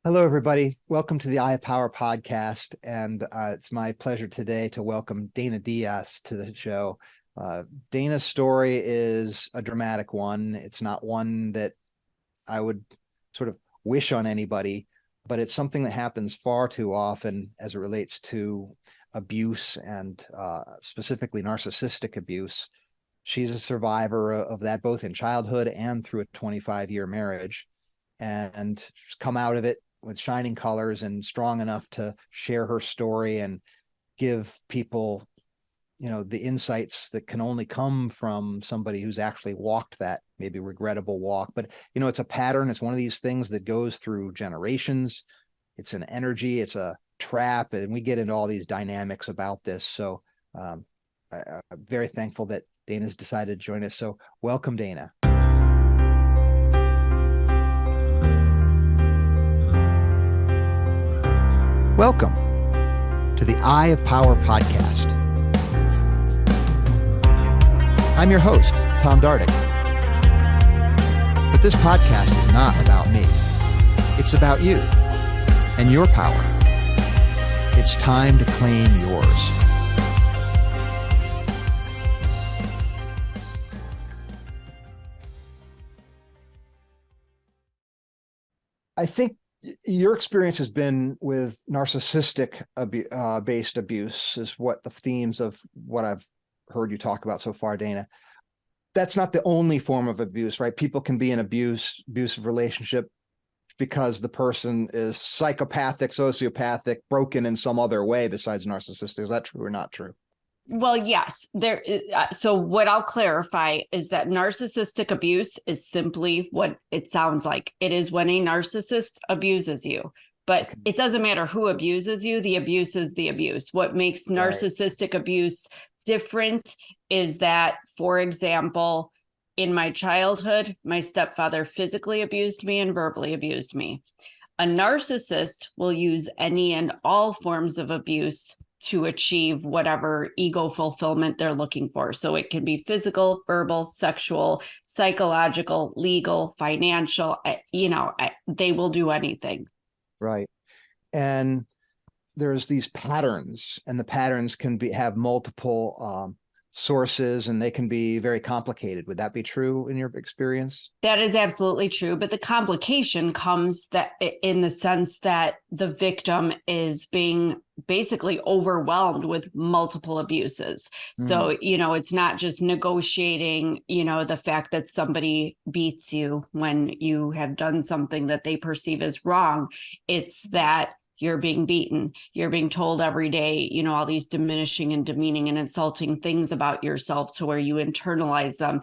Hello, everybody. Welcome to the Eye of Power podcast. And it's my pleasure today to welcome Dana Diaz to the show. Dana's story is a dramatic one. It's not one that I would sort of wish on anybody, but it's something that happens far too often as it relates to abuse and specifically narcissistic abuse. She's a survivor of that both in childhood and through a 25-year marriage. And she's come out of it with shining colors and strong enough to share her story and give people, the insights that can only come from somebody who's actually walked that maybe regrettable walk. But, it's a pattern. It's one of these things that goes through generations. It's an energy, it's a trap. And we get into all these dynamics about this. So I'm very thankful that Dana's decided to join us. So welcome, Dana. Welcome to the Eye of Power podcast. I'm your host, Tom Dardick. But this podcast is not about me. It's about you and your power. It's time to claim yours. I think your experience has been with narcissistic based abuse is what the themes of what I've heard you talk about so far, Dana. That's not the only form of abuse, right? People can be in abusive relationship because the person is psychopathic, sociopathic, broken in some other way besides narcissistic. Is that true or not true? Well, yes. So what I'll clarify is that narcissistic abuse is simply what it sounds like. It is when a narcissist abuses you, but It doesn't matter who abuses you. The abuse is the abuse. What makes narcissistic abuse different is that, for example, in my childhood, my stepfather physically abused me and verbally abused me. A narcissist will use any and all forms of abuse to achieve whatever ego fulfillment they're looking for. So it can be physical, verbal, sexual, psychological, legal, financial, they will do anything. Right. And there's these patterns, and the patterns can have multiple sources, and they can be very complicated. Would that be true in your experience? That is absolutely true. But the complication comes that in the sense that the victim is being basically overwhelmed with multiple abuses. So, it's not just negotiating, the fact that somebody beats you when you have done something that they perceive as wrong. It's that you're being beaten. You're being told every day, all these diminishing and demeaning and insulting things about yourself to where you internalize them.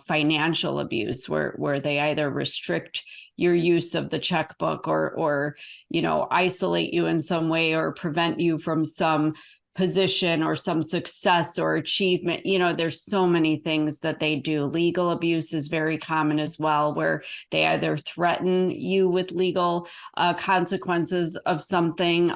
Financial abuse where they either restrict your use of the checkbook or isolate you in some way or prevent you from some position or some success or achievement. There's so many things that they do. Legal abuse is very common as well, where they either threaten you with legal consequences of something.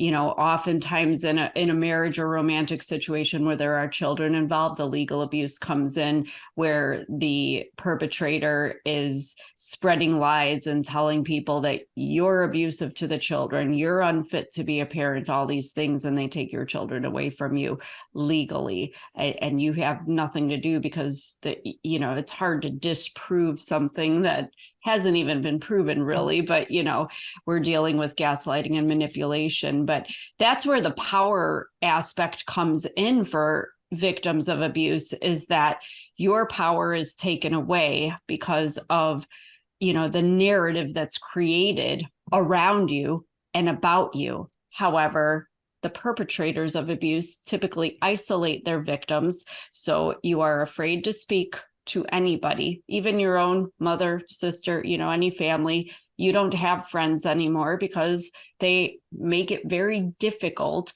Oftentimes in a marriage or romantic situation where there are children involved, the legal abuse comes in where the perpetrator is spreading lies and telling people that you're abusive to the children, you're unfit to be a parent, all these things, and they take your children away from you legally, and you have nothing to do because it's hard to disprove something that hasn't even been proven really, but we're dealing with gaslighting and manipulation. But that's where the power aspect comes in for victims of abuse, is that your power is taken away because of the narrative that's created around you and about you. However, the perpetrators of abuse typically isolate their victims, so you are afraid to speak to anybody, even your own mother, sister, any family. You don't have friends anymore because they make it very difficult,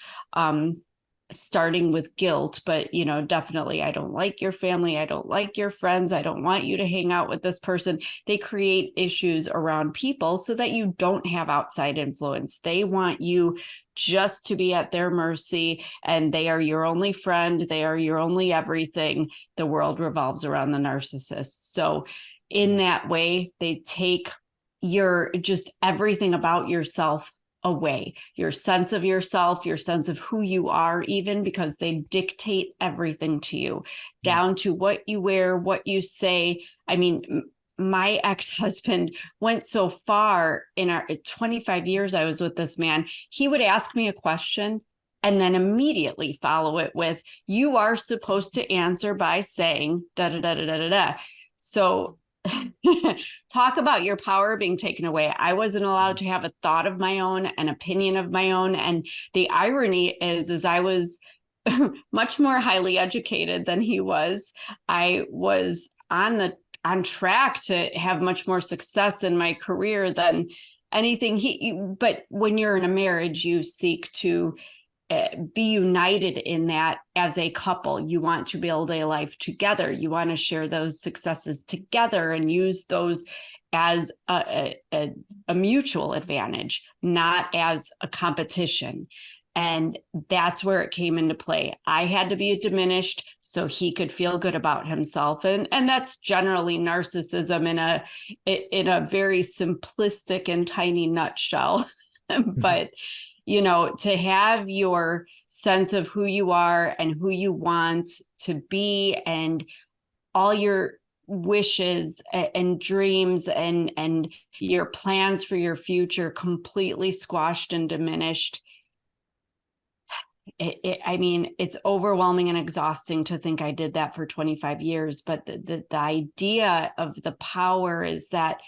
starting with guilt, but definitely, I don't like your family, I don't like your friends, I don't want you to hang out with this person. They create issues around people so that you don't have outside influence. They want you just to be at their mercy, and they are your only friend, they are your only everything. The world revolves around the narcissist. So in that way, they take you're just everything about yourself away, your sense of yourself, your sense of who you are, even, because they dictate everything to you, down to what you wear, what you say. I mean, my ex-husband went so far in our 25 years I was with this man. He would ask me a question and then immediately follow it with, you are supposed to answer by saying da da da da da da. So talk about your power being taken away. I wasn't allowed to have a thought of my own, an opinion of my own. And the irony is I was much more highly educated than he was. I was on track to have much more success in my career than anything but when you're in a marriage, you seek to be united in that as a couple. You want to build a life together. You want to share those successes together and use those as a mutual advantage, not as a competition. And that's where it came into play. I had to be diminished so he could feel good about himself. And that's generally narcissism in a very simplistic and tiny nutshell. But to have your sense of who you are and who you want to be and all your wishes and dreams and your plans for your future completely squashed and diminished. I mean, it's overwhelming and exhausting to think I did that for 25 years. But the idea of the power is that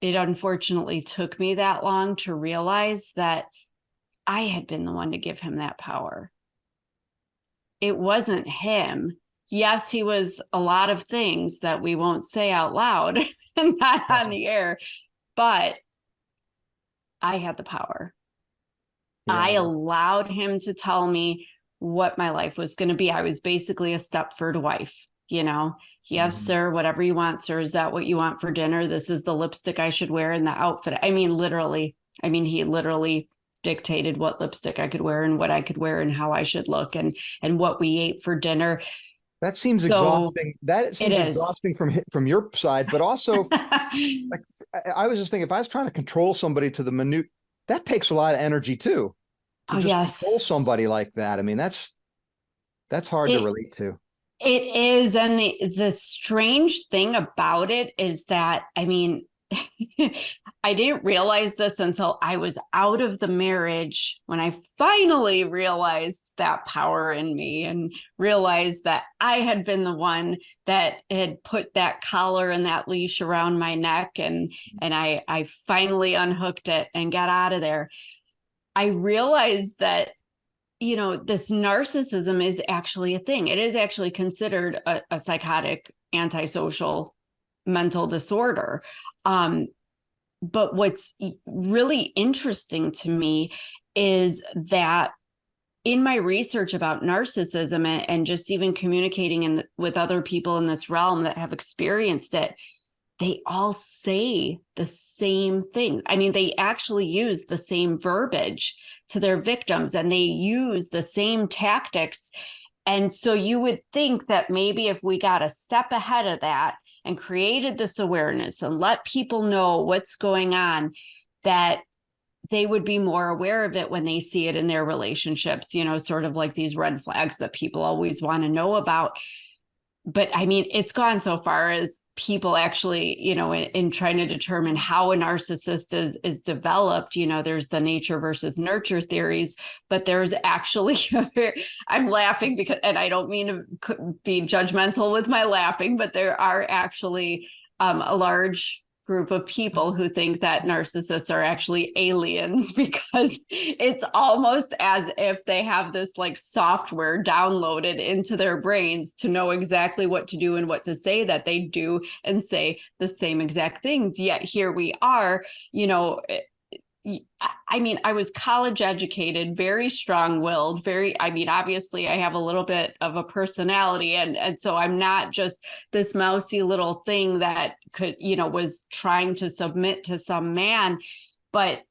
it unfortunately took me that long to realize that I had been the one to give him that power. It wasn't him. Yes, he was a lot of things that we won't say out loud and not on the air, but I had the power. Yeah, I allowed him to tell me what my life was going to be. I was basically a Stepford wife, Yes, sir, whatever you want, sir. Is that what you want for dinner? This is the lipstick I should wear and the outfit. I mean, he literally dictated what lipstick I could wear and what I could wear and how I should look and what we ate for dinner. That seems exhausting. That seems exhausting from your side, but also like I was just thinking, if I was trying to control somebody to the minute, that takes a lot of energy too. To control somebody like that. I mean, that's hard to relate to. It is. And the strange thing about it is that, I mean, I didn't realize this until I was out of the marriage, when I finally realized that power in me and realized that I had been the one that had put that collar and that leash around my neck. And I finally unhooked it and got out of there. I realized that, this narcissism is actually a thing. It is actually considered a psychotic, antisocial mental disorder. But what's really interesting to me is that in my research about narcissism and just even communicating with other people in this realm that have experienced it, they all say the same thing. I mean, they actually use the same verbiage to their victims and they use the same tactics. And so you would think that maybe if we got a step ahead of that and created this awareness and let people know what's going on, that they would be more aware of it when they see it in their relationships, sort of like these red flags that people always want to know about. But I mean, it's gone so far as people actually, in trying to determine how a narcissist is developed, there's the nature versus nurture theories, but there's actually, I'm laughing because, and I don't mean to be judgmental with my laughing, but there are actually a large group of people who think that narcissists are actually aliens, because it's almost as if they have this like software downloaded into their brains to know exactly what to do and what to say, that they do and say the same exact things. Yet here we are, I mean, I was college educated, very strong-willed, obviously I have a little bit of a personality. And so I'm not just this mousy little thing that could, was trying to submit to some man. But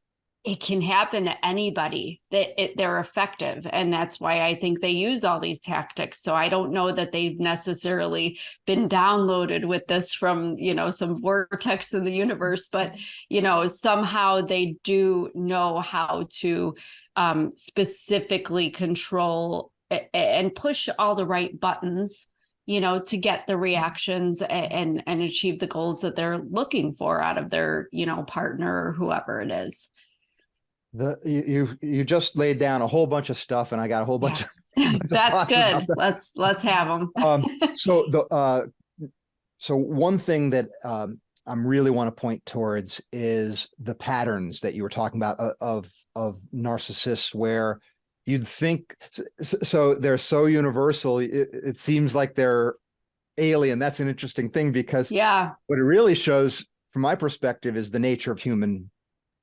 it can happen to anybody. They're effective. And that's why I think they use all these tactics. So I don't know that they've necessarily been downloaded with this from, some vortex in the universe, but, somehow they do know how to specifically control and push all the right buttons, to get the reactions and achieve the goals that they're looking for out of their, partner or whoever it is. You just laid down a whole bunch of stuff, and I got a whole bunch. Of that's good. Let's have them. So one thing that I'm really want to point towards is the patterns that you were talking about of narcissists, where you'd think so they're so universal. It seems like they're alien. That's an interesting thing, because what it really shows, from my perspective, is the nature of human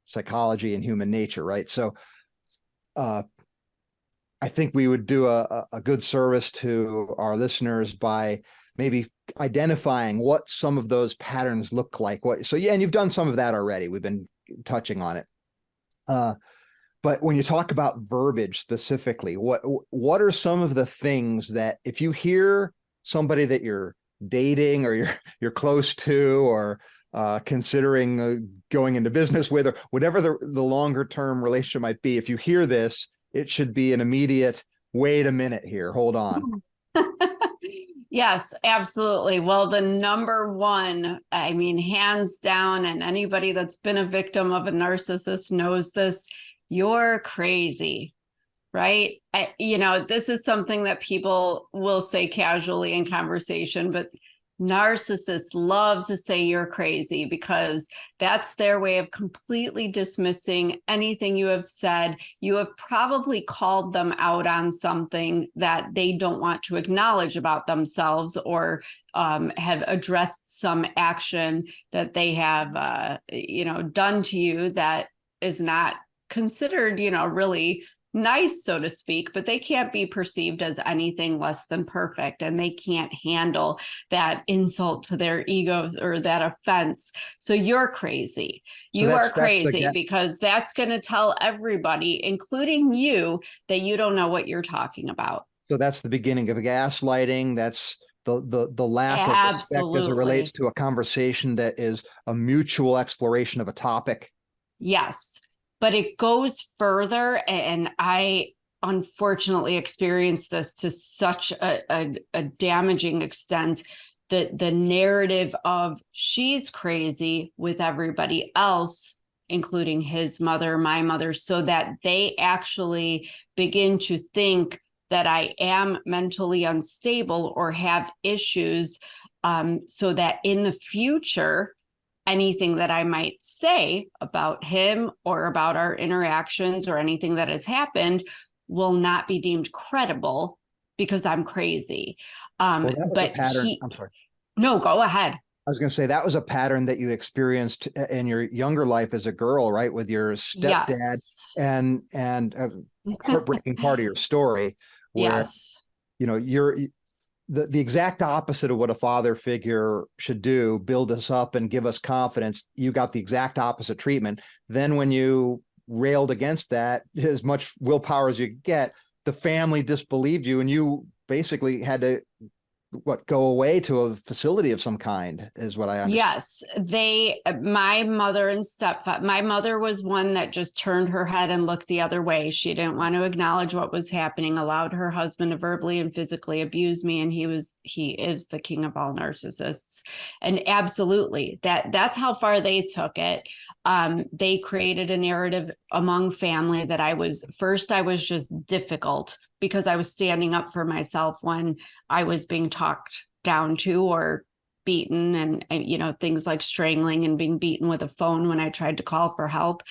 psychology and human nature, right? So I think we would do a good service to our listeners by maybe identifying what some of those patterns look like. And you've done some of that already. We've been touching on it. But when you talk about verbiage specifically, what are some of the things that, if you hear somebody that you're dating or you're close to, or considering going into business with, or whatever the longer term relationship might be, if you hear this, it should be an immediate, wait a minute here, hold on. Yes, absolutely. Well, the number one, hands down, and anybody that's been a victim of a narcissist knows this, you're crazy, right? This is something that people will say casually in conversation, but narcissists love to say you're crazy, because that's their way of completely dismissing anything you have said. You have probably called them out on something that they don't want to acknowledge about themselves, or have addressed some action that they have, done to you that is not considered, really nice, so to speak, but they can't be perceived as anything less than perfect, and they can't handle that insult to their egos or that offense. So you're crazy. You are crazy, because that's going to tell everybody, including you, that you don't know what you're talking about. So that's the beginning of gaslighting. That's the lack of respect as it relates to a conversation that is a mutual exploration of a topic. Yes. But it goes further, and I unfortunately experienced this to such a damaging extent, that the narrative of she's crazy with everybody else, including his mother, my mother, so that they actually begin to think that I am mentally unstable or have issues, so that in the future, anything that I might say about him or about our interactions or anything that has happened will not be deemed credible, because I'm crazy. Well, that was a pattern. I'm sorry. No, go ahead. I was going to say that was a pattern that you experienced in your younger life as a girl, right? With your stepdad. Yes. and a heartbreaking part of your story, where, yes, you're the exact opposite of what a father figure should do, build us up and give us confidence. You got the exact opposite treatment. Then when you railed against that, as much willpower as you get, the family disbelieved you, and you basically had to go away to a facility of some kind, is what I understand. Yes, my mother and stepfather, my mother was one that just turned her head and looked the other way. She didn't want to acknowledge what was happening, allowed her husband to verbally and physically abuse me. And he is the king of all narcissists. And absolutely, that's how far they took it. They created a narrative among family that I was just difficult, because I was standing up for myself when I was being talked down to or beaten, and things like strangling and being beaten with a phone when I tried to call for help.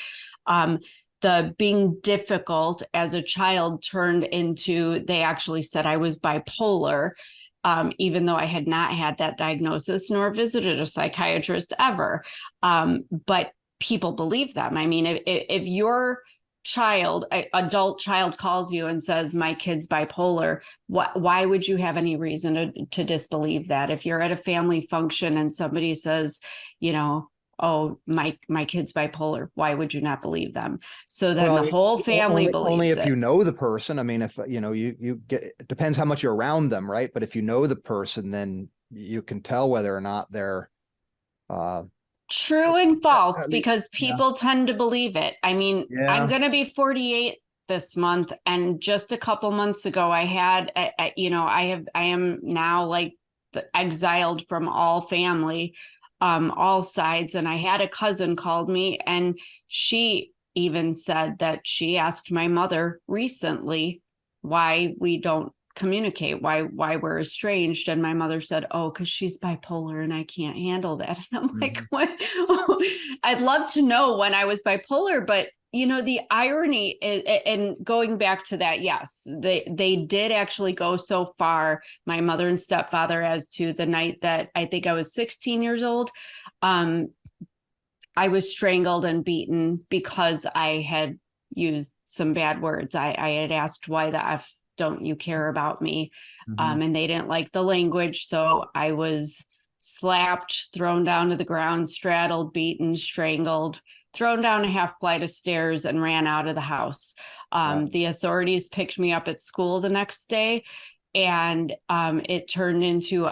The being difficult as a child turned into, they actually said I was bipolar, even though I had not had that diagnosis nor visited a psychiatrist ever. But people believe them. I mean, if your adult child calls you and says, my kid's bipolar, why would you have any reason to disbelieve that? If you're at a family function and somebody says, oh, my kid's bipolar. Why would you not believe them? So then Well, the whole family only believes if it. you know the person. I mean, if you get, it depends how much you're around them, right? But if you know the person, then you can tell whether or not they're uh True and false, at least, because yeah. people tend to believe it. I mean, I'm Yeah. going to be 48 this month, and just a couple months ago, I had, I am now like exiled from all family, all sides, and I had a cousin called me, and she even said that she asked my mother recently why we don't communicate, why we're estranged, and my mother said, oh, because she's bipolar and I can't handle that. And I'm like, Mhm. what? I'd love to know when I was bipolar, but the irony is, and going back to that, yes, they did actually go so far, my mother and stepfather, as to the night that I think I was 16 years old, I was strangled and beaten because I had used some bad words. I had asked, why the F don't you care about me? Mhm. And they didn't like the language. So I was slapped, thrown down to the ground, straddled, beaten, strangled, thrown down a half flight of stairs, and ran out of the house. Wow. The authorities picked me up at school the next day, and it turned into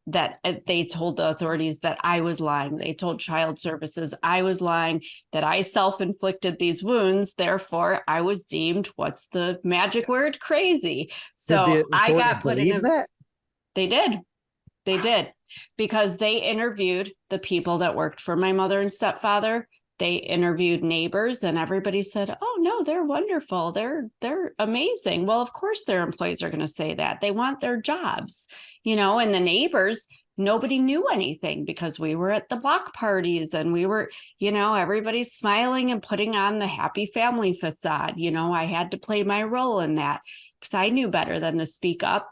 that they told the authorities that I was lying. They told child services I was lying, that I self-inflicted these wounds. Therefore, I was deemed, what's the magic word? Crazy. Did the So I authorities got put in believe a, that? they did. They did, because they interviewed the people that worked for my mother and stepfather. They interviewed neighbors, and everybody said, oh no, they're wonderful. They're amazing. Well, of course their employees are going to say that. They want their jobs, and the neighbors, nobody knew anything because we were at the block parties, and we were, everybody's smiling and putting on the happy family facade. I had to play my role in that because I knew better than to speak up.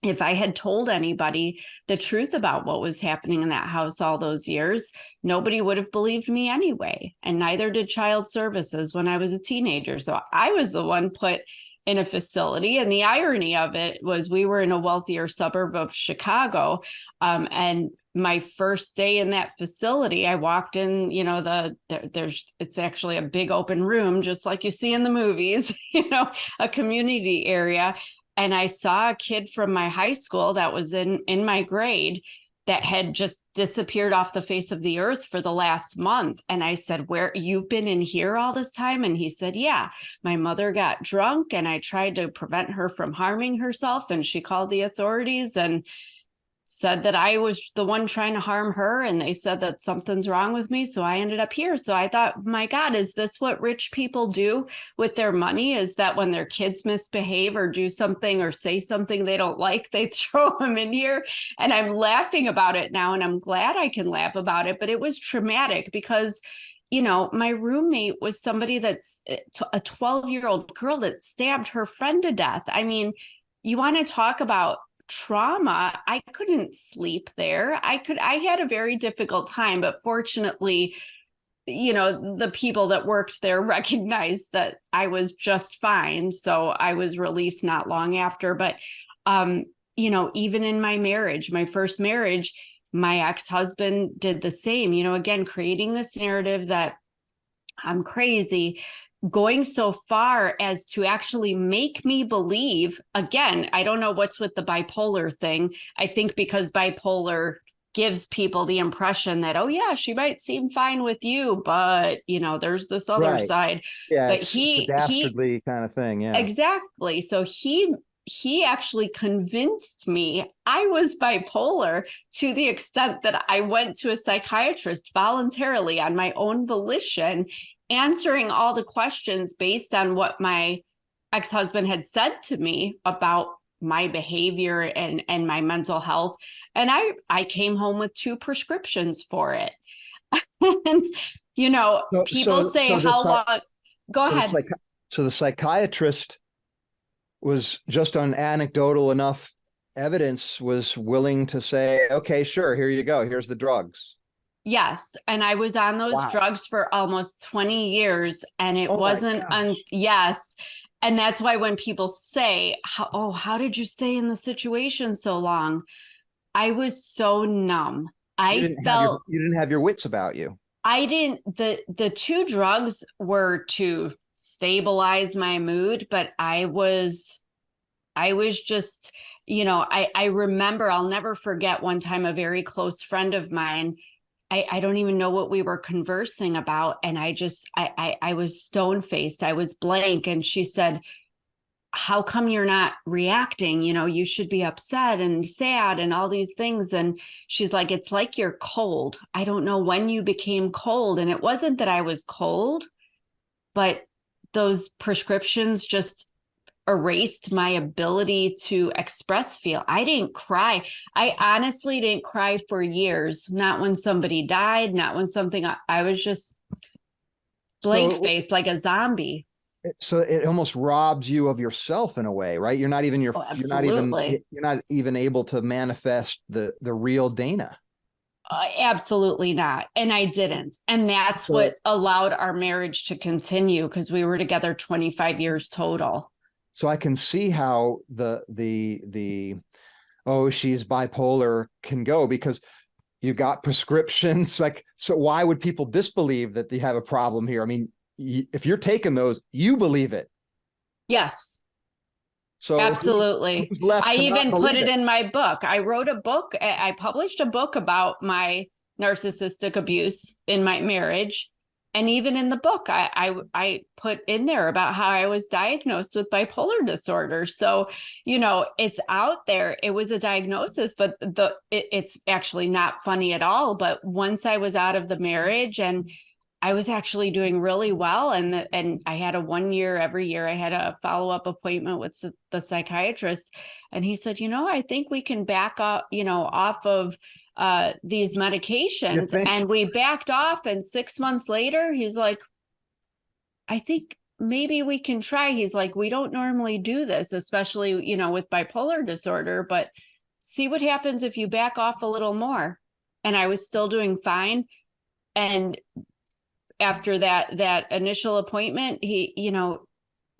If I had told anybody the truth about what was happening in that house all those years, nobody would have believed me anyway. And neither did child services when I was a teenager. So I was the one put in a facility. And the irony of it was, we were in a wealthier suburb of Chicago. And my first day in that facility, I walked in, it's actually a big open room, just like you see in the movies, a community area. And I saw a kid from my high school that was in my grade that had just disappeared off the face of the earth for the last month. And I said, where, you've been in here all this time? And he said, yeah, my mother got drunk and I tried to prevent her from harming herself. And she called the authorities and said that I was the one trying to harm her, and they said that something's wrong with me, so I ended up here. So I thought, my God, is this what rich people do with their money? Is that when their kids misbehave or do something or say something they don't like, they throw them in here? And I'm laughing about it now, and I'm glad I can laugh about it, but it was traumatic because my roommate was somebody that's a 12-year-old girl that stabbed her friend to death. I mean, you want to talk about trauma. I couldn't sleep there. I had a very difficult time, but fortunately, the people that worked there recognized that I was just fine. So I was released not long after. But, even in my marriage, my first marriage, my ex-husband did the same, again, creating this narrative that I'm crazy, going so far as to actually make me believe, again, I don't know what's with the bipolar thing. I think because bipolar gives people the impression that, oh yeah, she might seem fine with you, but there's this other Right. side. Yeah, But it's a he dastardly kind of thing. Yeah. exactly. So he actually convinced me I was bipolar, to the extent that I went to a psychiatrist voluntarily on my own volition, answering all the questions based on what my ex-husband had said to me about my behavior and my mental health. And I came home with 2 prescriptions for it. And, So people say, how long? Go so the ahead. psych so the psychiatrist was, just on anecdotal enough evidence, was willing to say, okay, sure, here you go, here's the drugs. Yes. And I was on those Wow. drugs for almost 20 years, and it Oh my wasn't gosh. yes. And that's why when people say, how did you stay in the situation so long? I was so numb. I felt you didn't have your wits about you. I didn't, the two drugs were to stabilize my mood, but I was just, I remember, I'll never forget one time a very close friend of mine, I don't even know what we were conversing about. And I was stone faced. I was blank. And she said, how come you're not reacting? You should be upset and sad and all these things. And she's like, it's like you're cold. I don't know when you became cold. And it wasn't that I was cold, but those prescriptions just erased my ability to express feel. I didn't cry. I honestly didn't cry for years. Not when somebody died, not when something, I was just blank faced like a zombie. So it almost robs you of yourself in a way, right? You're not even Absolutely. you're not even able to manifest the real Dana. Absolutely not. And I didn't. And that's what allowed our marriage to continue, because we were together 25 years total. So I can see how the oh, she's bipolar can go, because you got prescriptions. Like, so why would people disbelieve that they have a problem here? I mean, if you're taking those, you believe it. Yes. So absolutely. who's left I even put it in my book. I wrote a book. I published a book about my narcissistic abuse in my marriage. And even in the book, I put in there about how I was diagnosed with bipolar disorder. So, it's out there. It was a diagnosis, but it's actually not funny at all. But once I was out of the marriage and I was actually doing really well. And I had every year I had a follow-up appointment with the psychiatrist. And he said, I think we can back up, off of these medications. And we backed off. And 6 months later, he's like, I think maybe we can try. He's like, we don't normally do this, especially, with bipolar disorder, but see what happens if you back off a little more. And I was still doing fine. And after that initial appointment, he,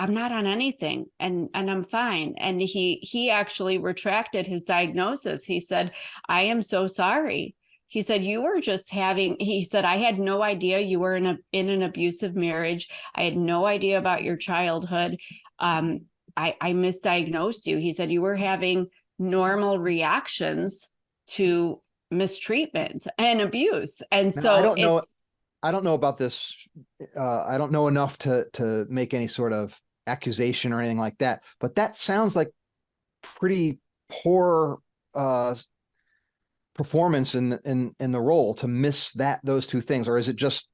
I'm not on anything and I'm fine. And he actually retracted his diagnosis. He said, I am so sorry. He said, he said, I had no idea you were in an abusive marriage. I had no idea about your childhood. I misdiagnosed you. He said, you were having normal reactions to mistreatment and abuse. And so I don't know about this. I don't know enough to make any sort of accusation or anything like that. But that sounds like pretty poor performance in the role to miss those two things. Or is it just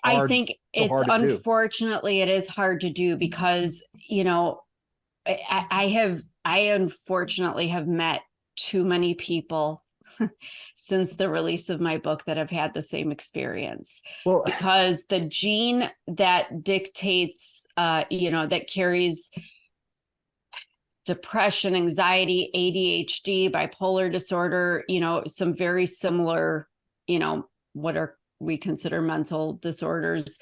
hard? I think it's unfortunately it is hard to do because I unfortunately have met too many people since the release of my book that have had the same experience. Well, because the gene that dictates, that carries depression, anxiety, ADHD, bipolar disorder, some very similar, what we consider mental disorders.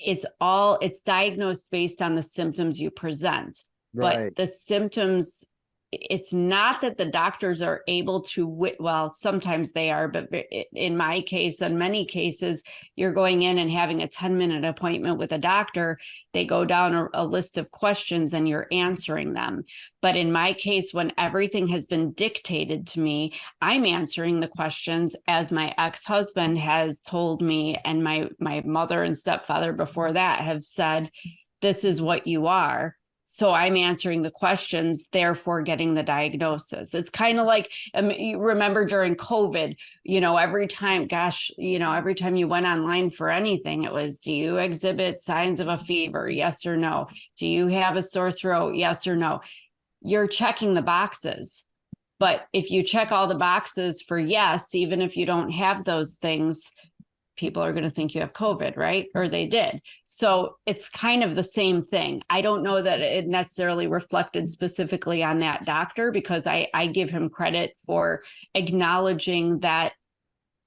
It's diagnosed based on the symptoms you present, right. But the symptoms, it's not that the doctors are able to, well, sometimes they are, but in my case, in many cases, you're going in and having a 10-minute appointment with a doctor. They go down a list of questions and you're answering them. But in my case, when everything has been dictated to me, I'm answering the questions as my ex-husband has told me, and my mother and stepfather before that have said, this is what you are. So I'm answering the questions, therefore getting the diagnosis. It's kind of like, you remember during COVID, every time you went online for anything, it was, do you exhibit signs of a fever? Yes or no. Do you have a sore throat? Yes or no. You're checking the boxes. But if you check all the boxes for yes, even if you don't have those things, people are going to think you have COVID, right? Or they did. So it's kind of the same thing. I don't know that it necessarily reflected specifically on that doctor, because I give him credit for acknowledging that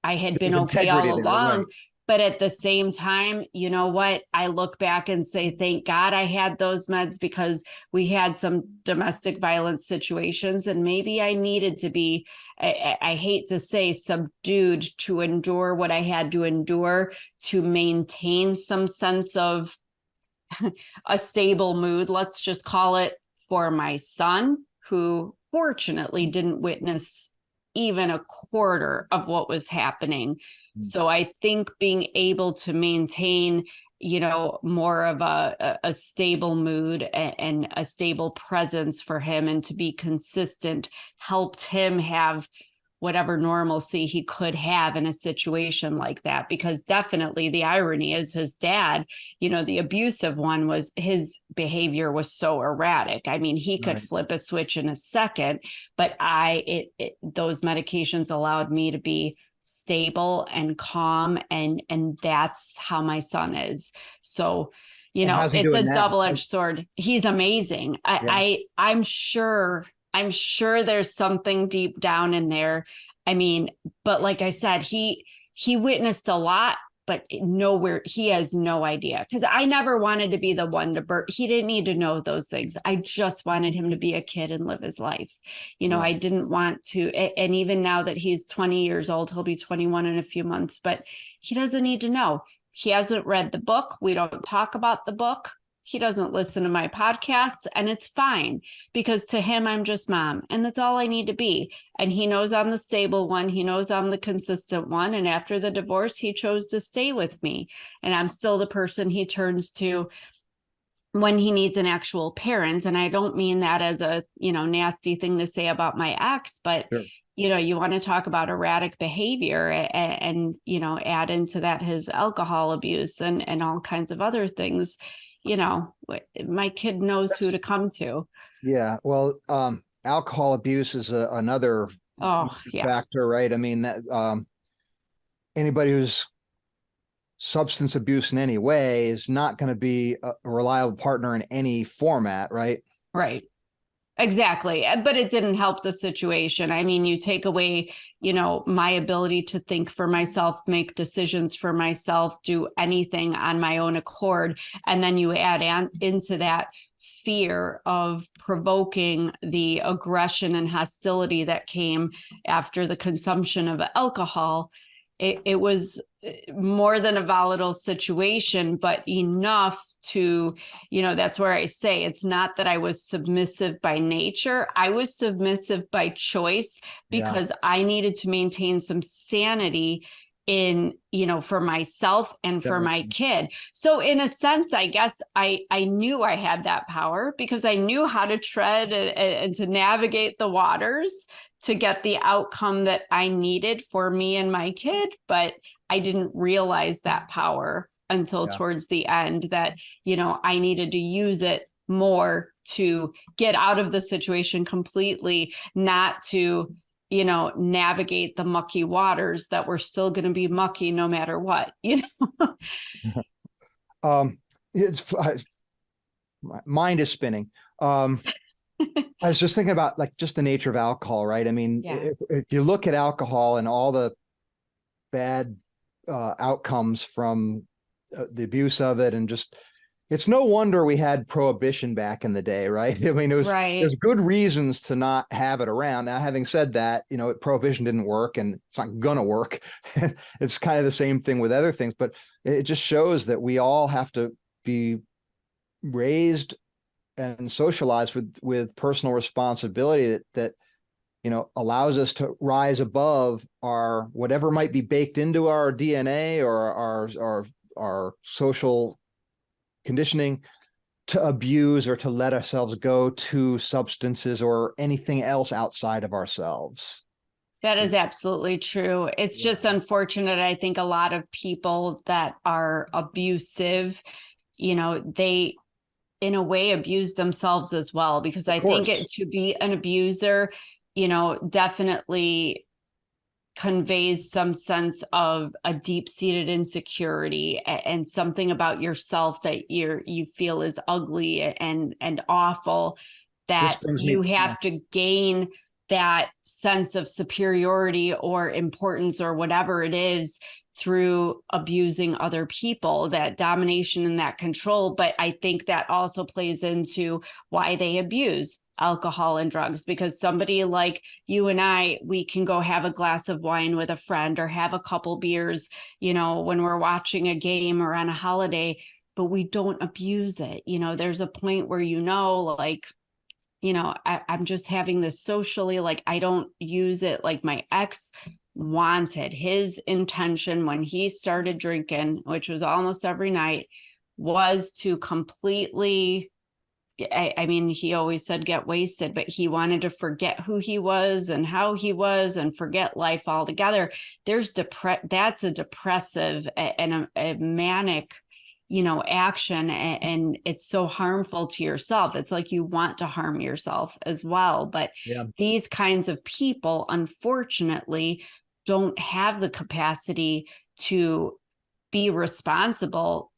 I had been okay all along. But at the same time, you know what? I look back and say, thank God I had those meds, because we had some domestic violence situations, and maybe I needed to be, I hate to say, subdued to endure what I had to endure to maintain some sense of a stable mood, let's just call it, for my son, who fortunately didn't witness even a quarter of what was happening. So I think being able to maintain, more of a stable mood and a stable presence for him, and to be consistent, helped him have whatever normalcy he could have in a situation like that. Because definitely the irony is, his dad, the abusive one, was, his behavior was so erratic. I mean, he could flip a switch in a second, but those medications allowed me to be stable and calm, and that's how my son is. So it's a double-edged sword. He's amazing. I'm sure there's something deep down in there. I mean, but like I said, he witnessed a lot, but he has no idea, because I never wanted to be the one to he didn't need to know those things. I just wanted him to be a kid and live his life. I didn't want to, and even now that he's 20 years old, he'll be 21 in a few months, but he doesn't need to know. He hasn't read the book. We don't talk about the book. He doesn't listen to my podcasts, and it's fine, because to him, I'm just mom, and that's all I need to be. And he knows I'm the stable one. He knows I'm the consistent one. And after the divorce, he chose to stay with me, and I'm still the person he turns to when he needs an actual parent. And I don't mean that as a, nasty thing to say about my ex, but sure. You want to talk about erratic behavior and add into that his alcohol abuse and all kinds of other things. My kid knows who to come to. Yeah. Well, alcohol abuse is another factor, right? I mean, that anybody who's substance abuse in any way is not going to be a reliable partner in any format, right? Right. Exactly. But it didn't help the situation. I mean, you take away, my ability to think for myself, make decisions for myself, do anything on my own accord. And then you add into that fear of provoking the aggression and hostility that came after the consumption of alcohol. It was more than a volatile situation, but enough to, that's where I say it's not that I was submissive by nature. I was submissive by choice, because I needed to maintain some sanity in, for myself and for my kid. So in a sense, I guess I knew I had that power, because I knew how to tread and to navigate the waters to get the outcome that I needed for me and my kid. But I didn't realize that power until towards the end, that, I needed to use it more to get out of the situation completely, not to, navigate the mucky waters that were still going to be mucky no matter what, My mind is spinning. I was just thinking about just the nature of alcohol, right? I mean, if you look at alcohol and all the bad outcomes from the abuse of it, and just, it's no wonder we had prohibition back in the day, right? I mean, there's good reasons to not have it around. Now, having said that, prohibition didn't work, and it's not gonna work. It's kind of the same thing with other things, but it just shows that we all have to be raised and socialized with personal responsibility that allows us to rise above our whatever might be baked into our DNA or our social conditioning to abuse or to let ourselves go to substances or anything else outside of ourselves. That is absolutely true. It's just unfortunate. I think a lot of people that are abusive, they in a way abuse themselves as well, because I think to be an abuser, definitely conveys some sense of a deep-seated insecurity and something about yourself that you feel is ugly and awful, that you have to gain that sense of superiority or importance or whatever it is through abusing other people, that domination and that control. But I think that also plays into why they abuse alcohol and drugs, because somebody like you and I, we can go have a glass of wine with a friend or have a couple beers, when we're watching a game or on a holiday, but we don't abuse it. There's a point where, I'm just having this socially, I don't use it. Like my ex wanted, his intention when he started drinking, which was almost every night, was to completely, I mean, he always said get wasted, but he wanted to forget who he was and how he was and forget life altogether. That's a depressive and a manic action, and it's so harmful to yourself. It's like you want to harm yourself as well. But these kinds of people, unfortunately, don't have the capacity to be responsible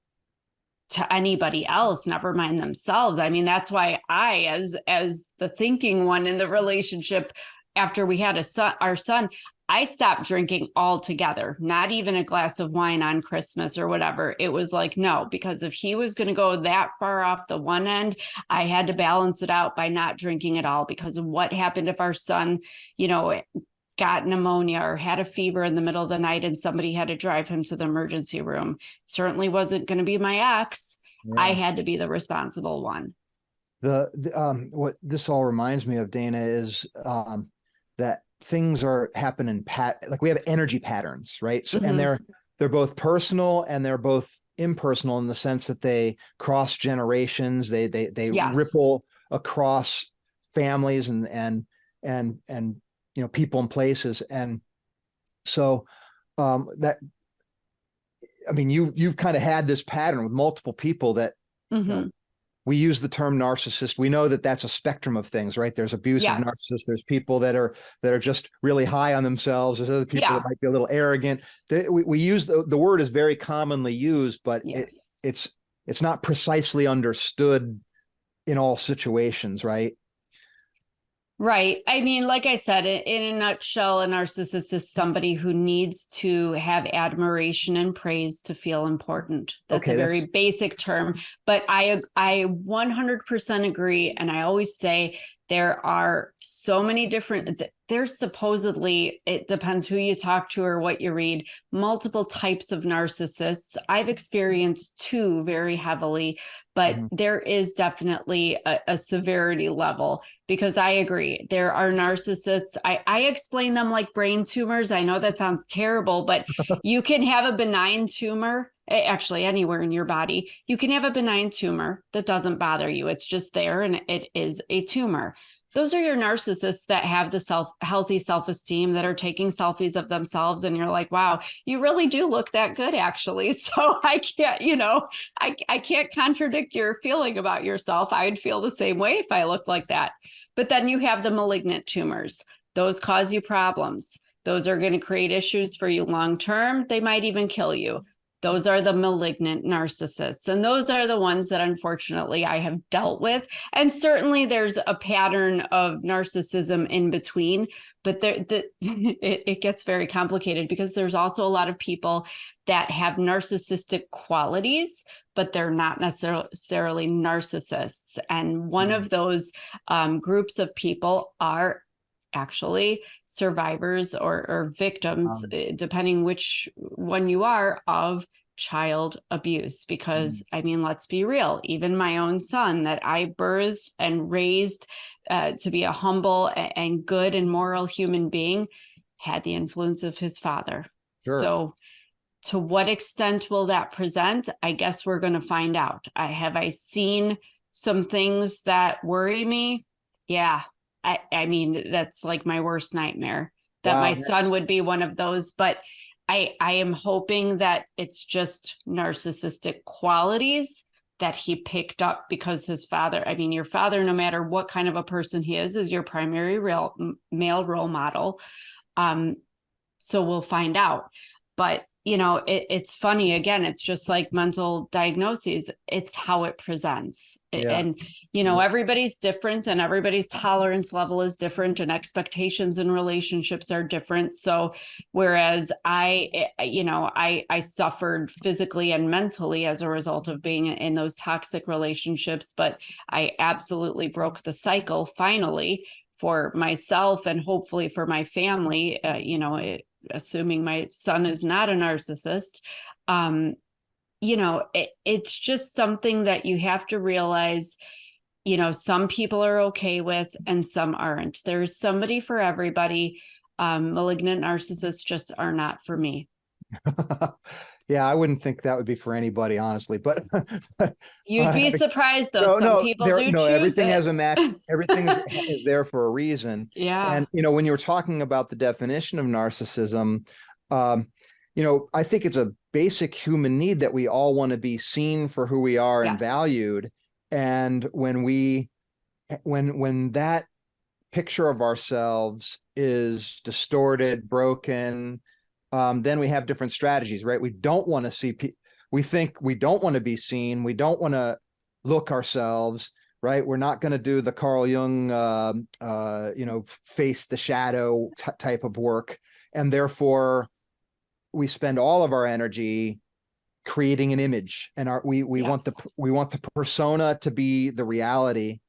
to anybody else, never mind themselves. I mean, that's why I, as the thinking one in the relationship, after we had our son, I stopped drinking altogether, not even a glass of wine on Christmas or whatever. It was like, no, because if he was going to go that far off the one end, I had to balance it out by not drinking at all, because of what happened if our son, got pneumonia or had a fever in the middle of the night and somebody had to drive him to the emergency room. Certainly wasn't going to be my ex. Yeah. I had to be the responsible one. What this all reminds me of, Dana, is that things are happening like we have energy patterns, right? So, and they're both personal and they're both impersonal in the sense that they cross generations. They ripple across families and people and places. And so you've kind of had this pattern with multiple people that we use the term narcissist. We know that that's a spectrum of things, right? There's abusive narcissists. There's people that are just really high on themselves. There's other people that might be a little arrogant. We use the word is very commonly used, but it's not precisely understood in all situations, right? Right. I mean, like I said, in a nutshell, a narcissist is somebody who needs to have admiration and praise to feel important. That's a very basic term, but I 100% agree. And I always say there are so many different, there's supposedly, it depends who you talk to or what you read, multiple types of narcissists. I've experienced two very heavily, but there is definitely a severity level, because I agree. There are narcissists. I explain them like brain tumors. I know that sounds terrible, but you can have a benign tumor, actually anywhere in your body. You can have a benign tumor that doesn't bother you. It's just there and it is a tumor. Those are your narcissists that have the healthy self-esteem, that are taking selfies of themselves. And you're like, wow, you really do look that good, actually. So I can't, I can't contradict your feeling about yourself. I'd feel the same way if I looked like that. But then you have the malignant tumors. Those cause you problems. Those are going to create issues for you long-term. They might even kill you. Those are the malignant narcissists. And those are the ones that, unfortunately, I have dealt with. And certainly there's a pattern of narcissism in between, but it gets very complicated, because there's also a lot of people that have narcissistic qualities, but they're not necessarily narcissists. And one of those groups of people are actually survivors or victims, depending which one you are, of child abuse. Because I mean, let's be real, even my own son that I birthed and raised to be a humble and good and moral human being had the influence of his father. Sure. So to what extent will that present? I guess we're going to find out. Have I seen some things that worry me? Yeah. I mean, that's like my worst nightmare, that my son would be one of those. But I am hoping that it's just narcissistic qualities that he picked up because his father, I mean, your father, no matter what kind of a person he is your primary male role model. So we'll find out. But you know, it's funny. Again, it's just like mental diagnoses. It's how it presents. Yeah. And, you know, everybody's different and everybody's tolerance level is different and expectations in relationships are different. So whereas I suffered physically and mentally as a result of being in those toxic relationships, but I absolutely broke the cycle finally for myself and hopefully for my family, assuming my son is not a narcissist. It's just something that you have to realize, you know, some people are okay with and some aren't. There's somebody for everybody. Malignant narcissists just are not for me. Yeah, I wouldn't think that would be for anybody, honestly. But You'd be surprised, though. Some people do choose everything it. has a match. Everything is there for a reason. Yeah. And you know, when you were talking about the definition of narcissism, I think it's a basic human need that we all want to be seen for who we are and valued. And when that picture of ourselves is distorted, broken, then we have different strategies, right? We don't want to see we think we don't want to be seen. We don't want to look ourselves, right? We're not going to do the Carl Jung, face the shadow type of work. And therefore we spend all of our energy creating an image, and we want the persona to be the reality.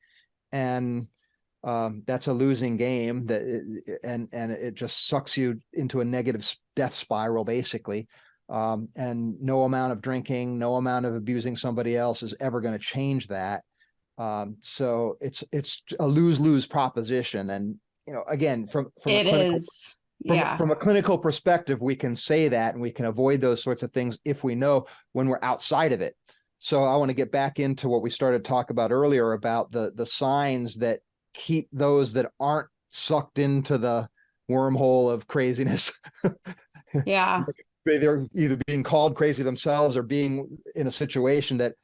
And that's a losing game, and it just sucks you into a negative death spiral, basically. And no amount of drinking, no amount of abusing somebody else is ever going to change that. So it's a lose-lose proposition. And again, from a clinical perspective, we can say that, and we can avoid those sorts of things if we know when we're outside of it. So I want to get back into what we started to talk about earlier about the signs that keep those that aren't sucked into the wormhole of craziness. Yeah. They're either being called crazy themselves or being in a situation that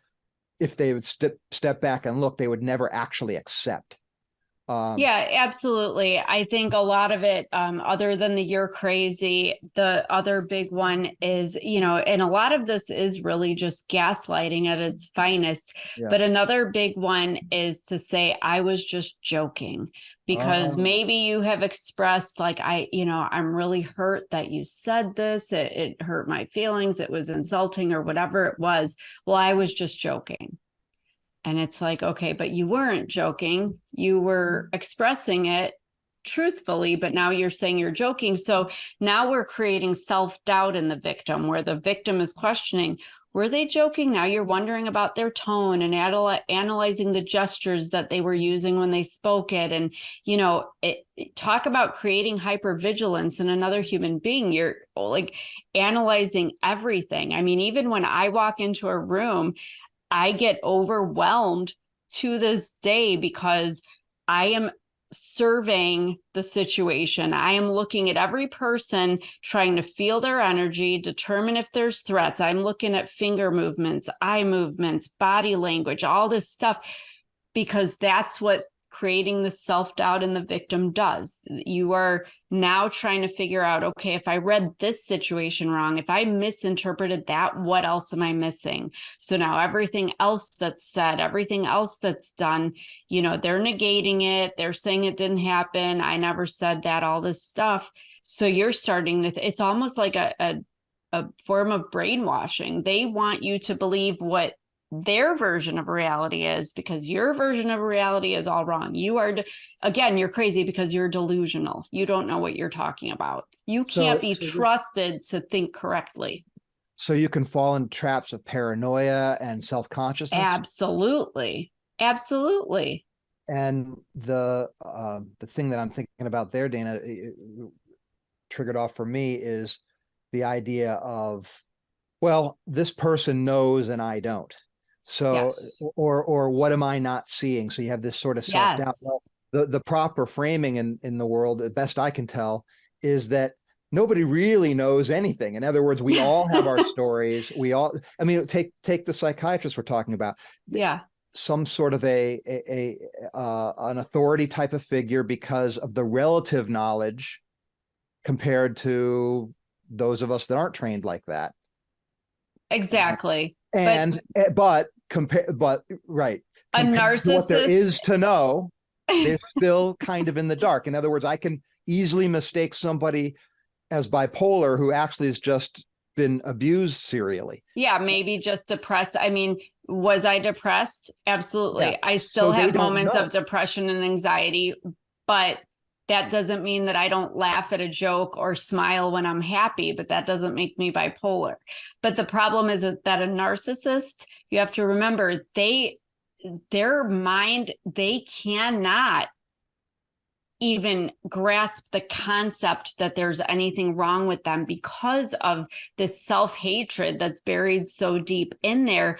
if they would step back and look, they would never actually accept. Yeah, absolutely. I think a lot of it, other than the you're crazy, the other big one is, and a lot of this is really just gaslighting at its finest. Yeah. But another big one is to say, I was just joking, because maybe you have expressed like, I'm really hurt that you said this. It hurt my feelings. It was insulting or whatever it was. Well, I was just joking. And it's like, okay, but you weren't joking. You were expressing it truthfully, but now you're saying you're joking. So now we're creating self-doubt in the victim, where the victim is questioning, were they joking? Now you're wondering about their tone and analyzing the gestures that they were using when they spoke it. And, talk about creating hypervigilance in another human being. You're like analyzing everything. I mean, even when I walk into a room, I get overwhelmed to this day because I am surveying the situation. I am looking at every person, trying to feel their energy, determine if there's threats. I'm looking at finger movements, eye movements, body language, all this stuff, because that's what creating the self-doubt in the victim does. You are now trying to figure out, okay, if I read this situation wrong, if I misinterpreted that, what else am I missing? So now everything else that's said, everything else that's done, they're negating it. They're saying it didn't happen. I never said that, all this stuff. So you're starting to, it's almost like a form of brainwashing. They want you to believe what their version of reality is, because your version of reality is all wrong. You are, again, you're crazy because you're delusional. You don't know what you're talking about. You can't be trusted to think correctly. So you can fall in traps of paranoia and self-consciousness. Absolutely. Absolutely. And the thing that I'm thinking about there, Dana, triggered off for me is the idea of, well, this person knows and I don't. So, or what am I not seeing? So you have this sort of self-doubt. Well, the proper framing in the world, the best I can tell, is that nobody really knows anything. In other words, we all have our stories. Take the psychiatrist we're talking about. Yeah. Some sort of an authority type of figure because of the relative knowledge compared to those of us that aren't trained like that. Exactly. But right, A compared to what there narcissist. is to know, they're still kind of in the dark. In other words, I can easily mistake somebody as bipolar who actually has just been abused serially. Yeah, maybe just depressed. I mean, was I depressed? Absolutely. Yeah. I still So they have don't moments know. of depression and anxiety, but that doesn't mean that I don't laugh at a joke or smile when I'm happy, but that doesn't make me bipolar. But the problem is that a narcissist, you have to remember, their mind, they cannot even grasp the concept that there's anything wrong with them because of this self-hatred that's buried so deep in there.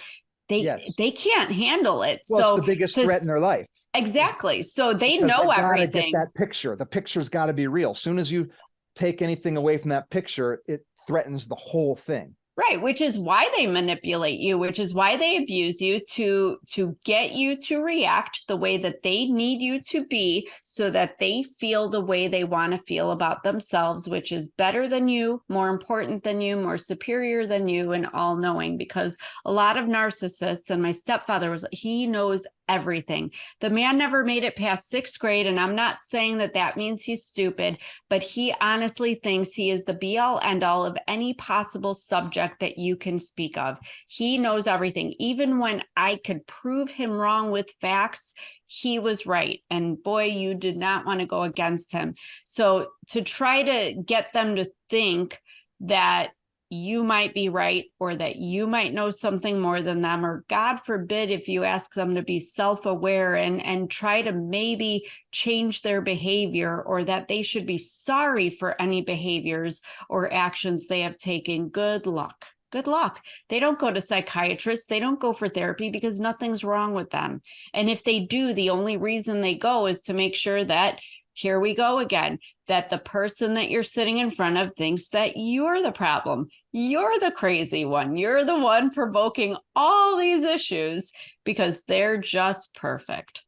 They can't handle it. Well, it's the biggest threat in their life. Exactly. So they because know everything. Got to get that picture. The picture's got to be real. As soon as you take anything away from that picture, it threatens the whole thing. Right, which is why they manipulate you, which is why they abuse you to get you to react the way that they need you to be so that they feel the way they want to feel about themselves, which is better than you, more important than you, more superior than you, and all knowing. Because a lot of narcissists, and my stepfather he knows everything. The man never made it past 6th grade, and I'm not saying that that means he's stupid, but he honestly thinks he is the be all end all of any possible subject that you can speak of. He knows everything. Even when I could prove him wrong with facts, he was right. And boy, you did not want to go against him. So to try to get them to think that you might be right or that you might know something more than them, or God forbid if you ask them to be self-aware and try to maybe change their behavior, or that they should be sorry for any behaviors or actions they have taken. Good luck. Good luck. They don't go to psychiatrists. They don't go for therapy because nothing's wrong with them. And if they do, the only reason they go is to make sure that, here we go again, that the person that you're sitting in front of thinks that you're the problem. You're the crazy one. You're the one provoking all these issues because they're just perfect.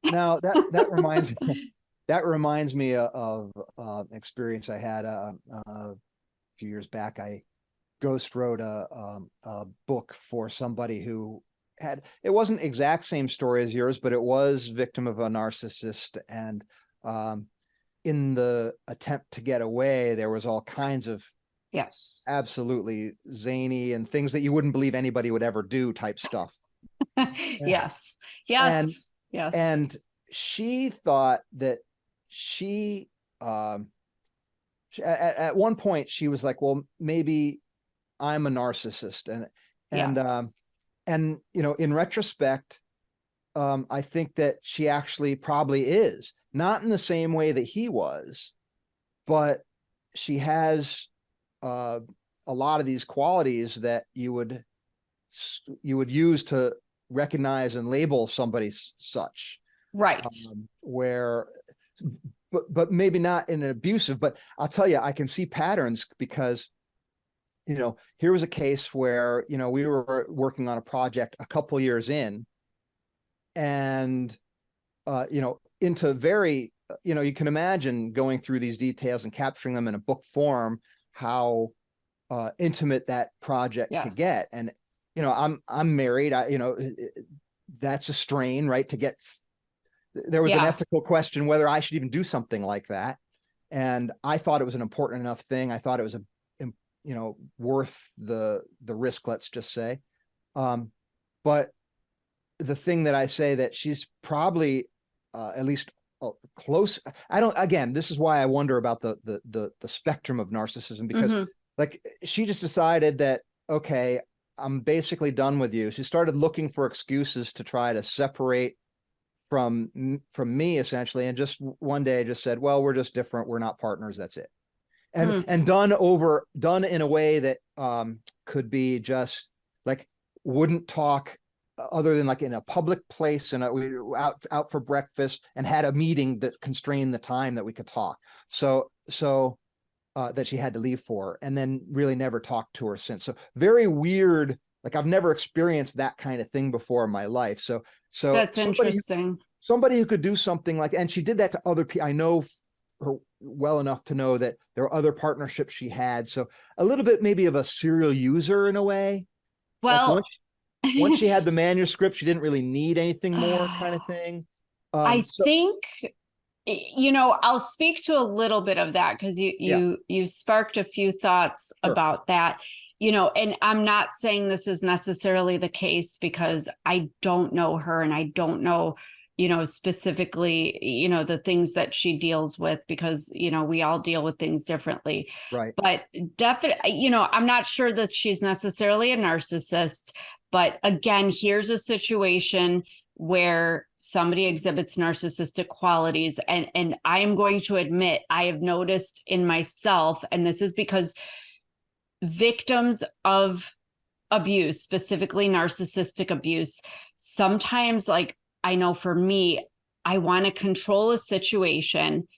Now that reminds me of experience I had a few years back. I ghost wrote a book for somebody who had, it wasn't exact same story as yours, but it was victim of a narcissist. And in the attempt to get away, there was all kinds of absolutely zany and things that you wouldn't believe anybody would ever do type stuff. Yes. And she thought that at one point she was like, well, maybe I'm a narcissist. And you know, in retrospect, I think that she actually probably is, not in the same way that he was, but she has a lot of these qualities that you would use to recognize and label somebody such. Right. But maybe not in an abusive, but I'll tell you, I can see patterns because, you know, here was a case where, you know, we were working on a project a couple years in, and, you know, into very, you know, you can imagine going through these details and capturing them in a book form, how intimate that project could get. And, you know, I'm married. You know, that's a strain, right? There was an ethical question whether I should even do something like that. And I thought it was an important enough thing. I thought it was you know, worth the risk, let's just say. But the thing that I say that she's probably at least close. Again, this is why I wonder about the spectrum of narcissism, because like she just decided that, okay, I'm basically done with you. She started looking for excuses to try to separate from me, essentially, and just one day just said, well, we're just different, we're not partners, that's it. And done in a way that could be just like, wouldn't talk other than like in a public place, and we were out for breakfast and had a meeting that constrained the time that we could talk, so that she had to leave for, and then really never talked to her since. So very weird. Like, I've never experienced that kind of thing before in my life. So that's interesting. Somebody who could do something like, and she did that to other people. I know her well enough to know that there are other partnerships she had. So a little bit maybe of a serial user in a way. Like Well, once she had the manuscript, she didn't really need anything more, kind of thing. I So think, I'll speak to a little bit of that because yeah, you sparked a few thoughts sure. about that, and I'm not saying this is necessarily the case because I don't know her and I don't know, specifically, the things that she deals with because, we all deal with things differently. Right. But definitely, I'm not sure that she's necessarily a narcissist, but again, here's a situation where somebody exhibits narcissistic qualities. And I am going to admit, I have noticed in myself, and this is because victims of abuse, specifically narcissistic abuse, sometimes, like, I know for me, I want to control a situation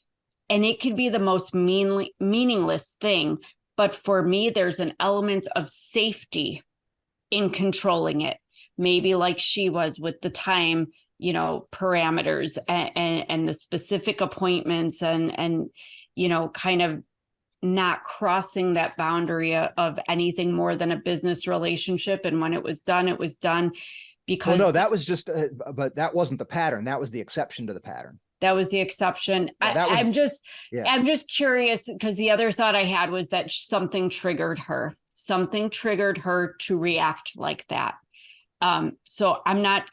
and it could be the most meaningless thing. But for me, there's an element of safety in controlling it. Maybe like she was with the time, parameters and the specific appointments and, kind of not crossing that boundary of anything more than a business relationship. And when it was done, it was done. Because no, that was just, but that wasn't the pattern. That was the exception to the pattern. That was the exception. Yeah, I'm just curious because the other thought I had was that something triggered her. Something triggered her to react like that. So I'm not,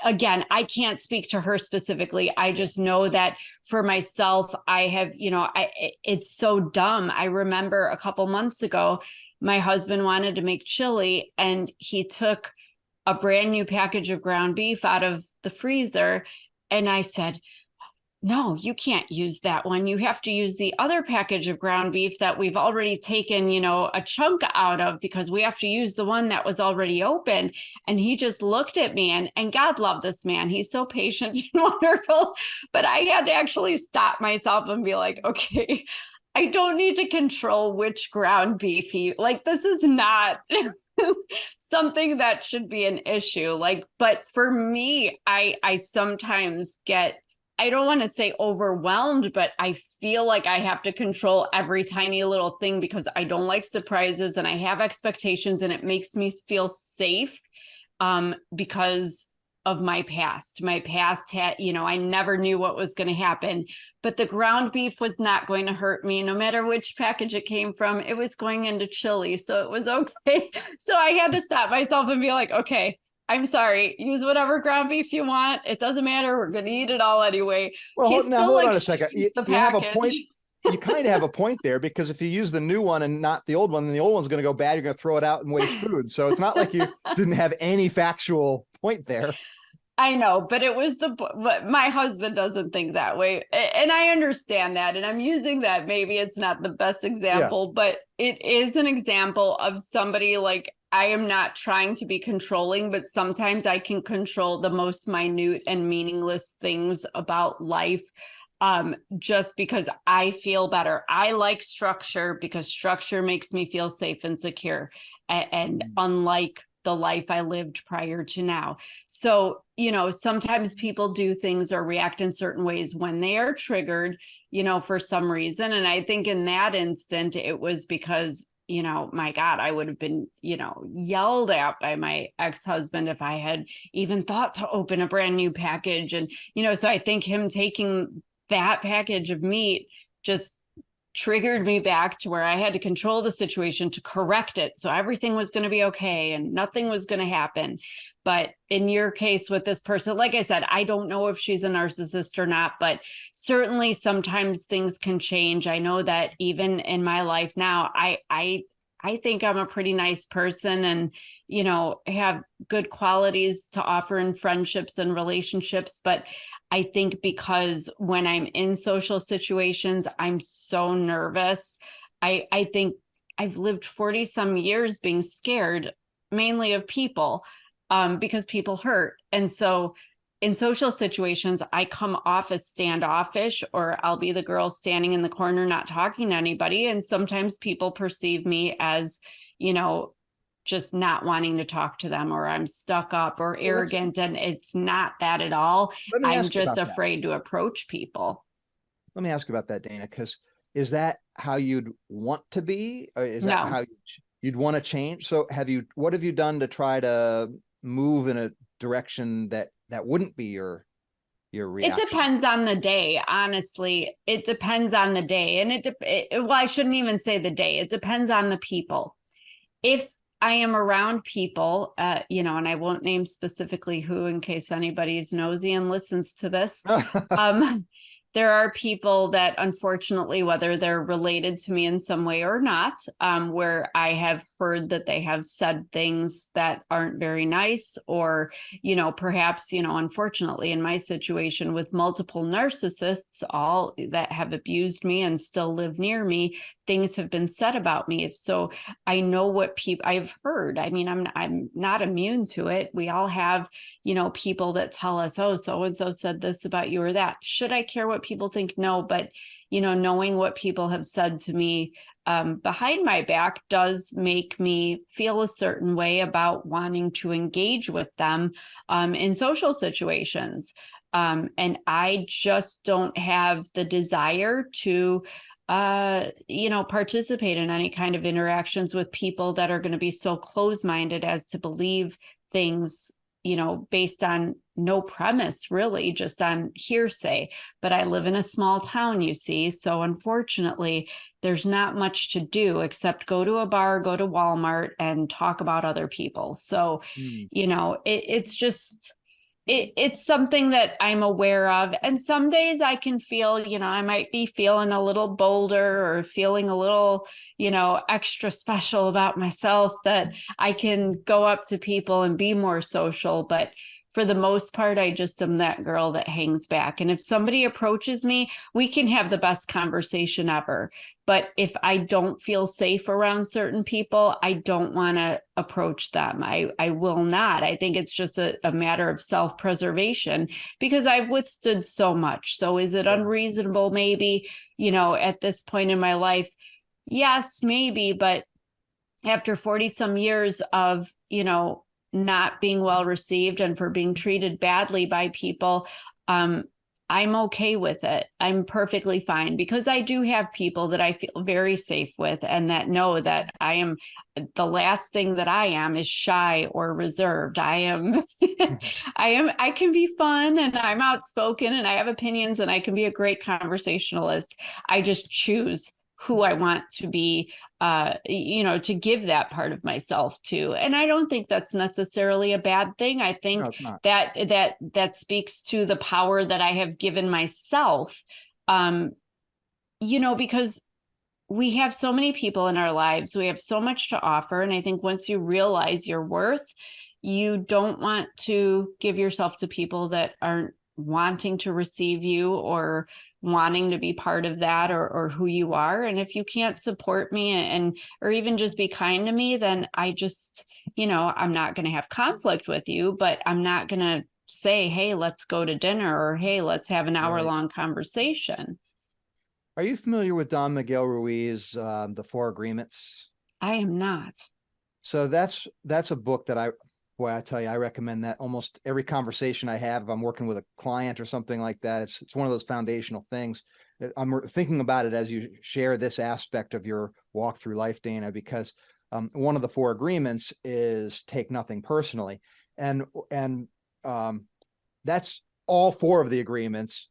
again, I can't speak to her specifically. I just know that for myself, I have, it's so dumb. I remember a couple months ago, my husband wanted to make chili and he took a brand new package of ground beef out of the freezer. And I said, no, you can't use that one. You have to use the other package of ground beef that we've already taken, a chunk out of because we have to use the one that was already open. And he just looked at me and God love this man. He's so patient and wonderful. But I had to actually stop myself and be like, okay, I don't need to control which ground beef this is not something that should be an issue. But for me, I sometimes get, I don't want to say overwhelmed, but I feel like I have to control every tiny little thing because I don't like surprises and I have expectations and it makes me feel safe because of my past. My past had, I never knew what was going to happen, but the ground beef was not going to hurt me no matter which package it came from. It was going into chili, so it was okay. So I had to stop myself and be like, okay, I'm sorry, use whatever ground beef you want. It doesn't matter. We're going to eat it all anyway. Well, hold on a second. You have a point. You kind of have a point there because if you use the new one and not the old one, then the old one's going to go bad. You're going to throw it out and waste food. So it's not like you didn't have any factual point there. I know, but but my husband doesn't think that way. And I understand that. And I'm using that. Maybe it's not the best example, but it is an example of somebody I am not trying to be controlling, but sometimes I can control the most minute and meaningless things about life just because I feel better. I like structure because structure makes me feel safe and secure. And unlike the life I lived prior to now. So, sometimes people do things or react in certain ways when they are triggered, for some reason. And I think in that instant, it was because, my God, I would have been, yelled at by my ex-husband if I had even thought to open a brand new package. And, so I think him taking that package of meat just triggered me back to where I had to control the situation to correct it. So everything was going to be okay and nothing was going to happen. But in your case with this person, like I said, I don't know if she's a narcissist or not, but certainly sometimes things can change. I know that even in my life now, I think I'm a pretty nice person and, have good qualities to offer in friendships and relationships. But I think because when I'm in social situations, I'm so nervous. I think I've lived 40 some years being scared, mainly of people, because people hurt. And so in social situations, I come off as standoffish, or I'll be the girl standing in the corner, not talking to anybody. And sometimes people perceive me as, just not wanting to talk to them, or I'm stuck up or arrogant. And it's not that at all. I'm just afraid to approach people. Let me ask you about that, Dana, because is that how you'd want to be, or is that No. how you'd want to change? So what have you done to try to move in a direction that wouldn't be your It reaction? depends on the day, honestly. It depends on the day. And well, I shouldn't even say the day. It depends on the people. If I am around people, and I won't name specifically who in case anybody's nosy and listens to this. There are people that, unfortunately, whether they're related to me in some way or not, where I have heard that they have said things that aren't very nice, or, perhaps, unfortunately, in my situation with multiple narcissists, all that have abused me and still live near me, things have been said about me. So I know what people I've heard. I mean, I'm not immune to it. We all have, people that tell us, oh, so-and-so said this about you or that. Should I care what people think? No, but, knowing what people have said to me behind my back does make me feel a certain way about wanting to engage with them in social situations. And I just don't have the desire to participate in any kind of interactions with people that are going to be so close-minded as to believe things, based on no premise, really, just on hearsay. But I live in a small town, you see, so unfortunately, there's not much to do except go to a bar, go to Walmart, and talk about other people. So, it's just it's something that I'm aware of. And some days I can feel, I might be feeling a little bolder or feeling a little, extra special about myself, that I can go up to people and be more social. But for the most part, I just am that girl that hangs back. And if somebody approaches me, we can have the best conversation ever. But if I don't feel safe around certain people, I don't want to approach them. I will not. I think it's just a matter of self-preservation, because I've withstood so much. So is it unreasonable? Maybe, at this point in my life, yes, maybe. But after 40 some years of, not being well received and for being treated badly by people, I'm okay with it. I'm perfectly fine, because I do have people that I feel very safe with, and that know that I am, the last thing that I am is shy or reserved. I am, I can be fun, and I'm outspoken, and I have opinions, and I can be a great conversationalist. I just choose who I want to be, to give that part of myself to. And I don't think that's necessarily a bad thing. I think No, it's not. that speaks to the power that I have given myself, because we have so many people in our lives. We have so much to offer. And I think once you realize your worth, you don't want to give yourself to people that aren't wanting to receive you or wanting to be part of that, or who you are. And if you can't support me or even just be kind to me, then I just, I'm not going to have conflict with you, but I'm not going to say, hey, let's go to dinner, or hey, let's have an hour-long conversation. Are you familiar with Don Miguel Ruiz, The Four Agreements? I am not. So that's a book that I tell you, I recommend that almost every conversation I have, if I'm working with a client or something like that. It's one of those foundational things. I'm thinking about it as you share this aspect of your walk through life, Dana, because one of the four agreements is take nothing personally. And that's all four of the agreements.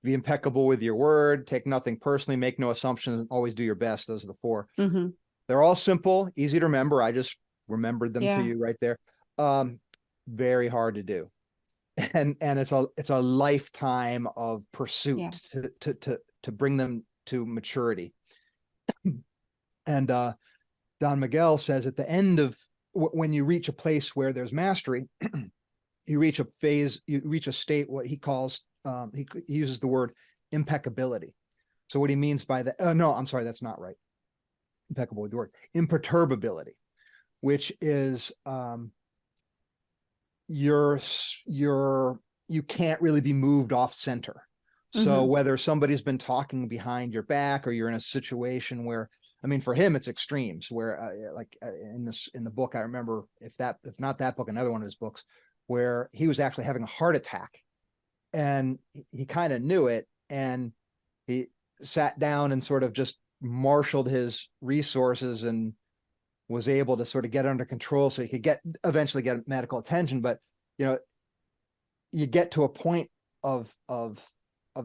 Be impeccable with your word, take nothing personally, make no assumptions, always do your best. Those are the four. Mm-hmm. They're all simple, easy to remember. I just remembered them to you right there. Very hard to do. And it's a lifetime of pursuit to bring them to maturity. And Don Miguel says at the end of when you reach a place where there's mastery, you reach a phase, you reach a state, what he calls, he uses the word impeccability. So what he means by that, no, I'm sorry, that's not right. Impeccable with the word imperturbability, which is you can't really be moved off center. So whether somebody's been talking behind your back, or you're in a situation where, I mean, for him, it's extremes where in the book, I remember if not that book, another one of his books, where he was actually having a heart attack, and he kind of knew it. And sat down and sort of just marshaled his resources and was able to sort of get under control so he could eventually get medical attention. But, you know, you get to a point of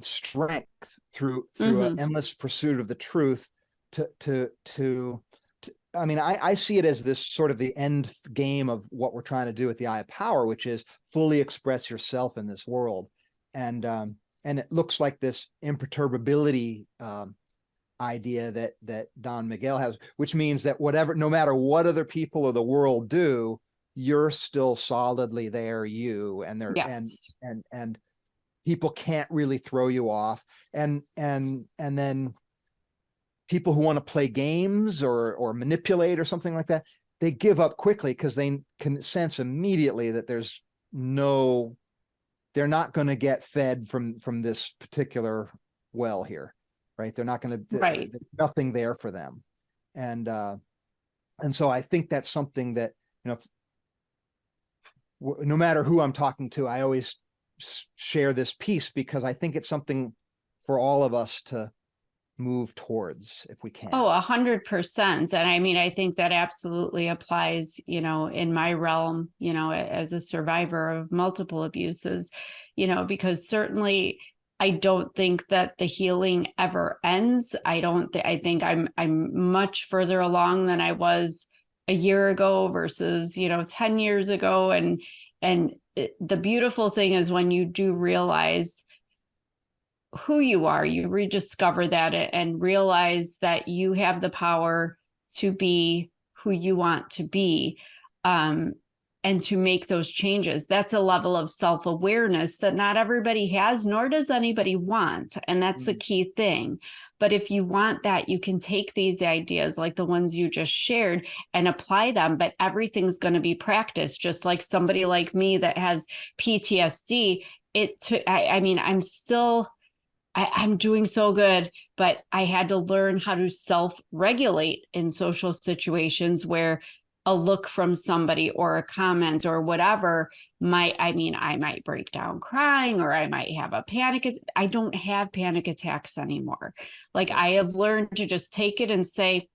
strength through an endless pursuit of the truth to I mean, I see it as this sort of the end game of what we're trying to do with the Eye of Power, which is fully express yourself in this world. And it looks like this imperturbability idea that Don Miguel has, which means that no matter what other people or the world do, you're still solidly there, you, and there, Yes. and people can't really throw you off. And then people who want to play games or manipulate or something like that, they give up quickly because they can sense immediately that they're not going to get fed from this particular well here, right? They're not going to, Right. there's nothing there for them. And so I think that's something that, you know, no matter who I'm talking to, I always share this piece because I think it's something for all of us to move towards if we can. Oh, 100%. And I mean, I think that absolutely applies, you know, in my realm, you know, as a survivor of multiple abuses, you know, because certainly I don't think that the healing ever ends. I think I'm much further along than I was a year ago versus, you know, 10 years ago. And the beautiful thing is when you do realize who you are, you rediscover that and realize that you have the power to be who you want to be, and to make those changes. That's a level of self-awareness that not everybody has, nor does anybody want. And that's the key thing. But if you want that, you can take these ideas like the ones you just shared and apply them, but everything's going to be practiced. Just like somebody like me that has PTSD, I'm doing so good, but I had to learn how to self-regulate in social situations where a look from somebody or a comment or whatever I might break down crying, or I might have a panic. I don't have panic attacks anymore. Like, I have learned to just take it and say,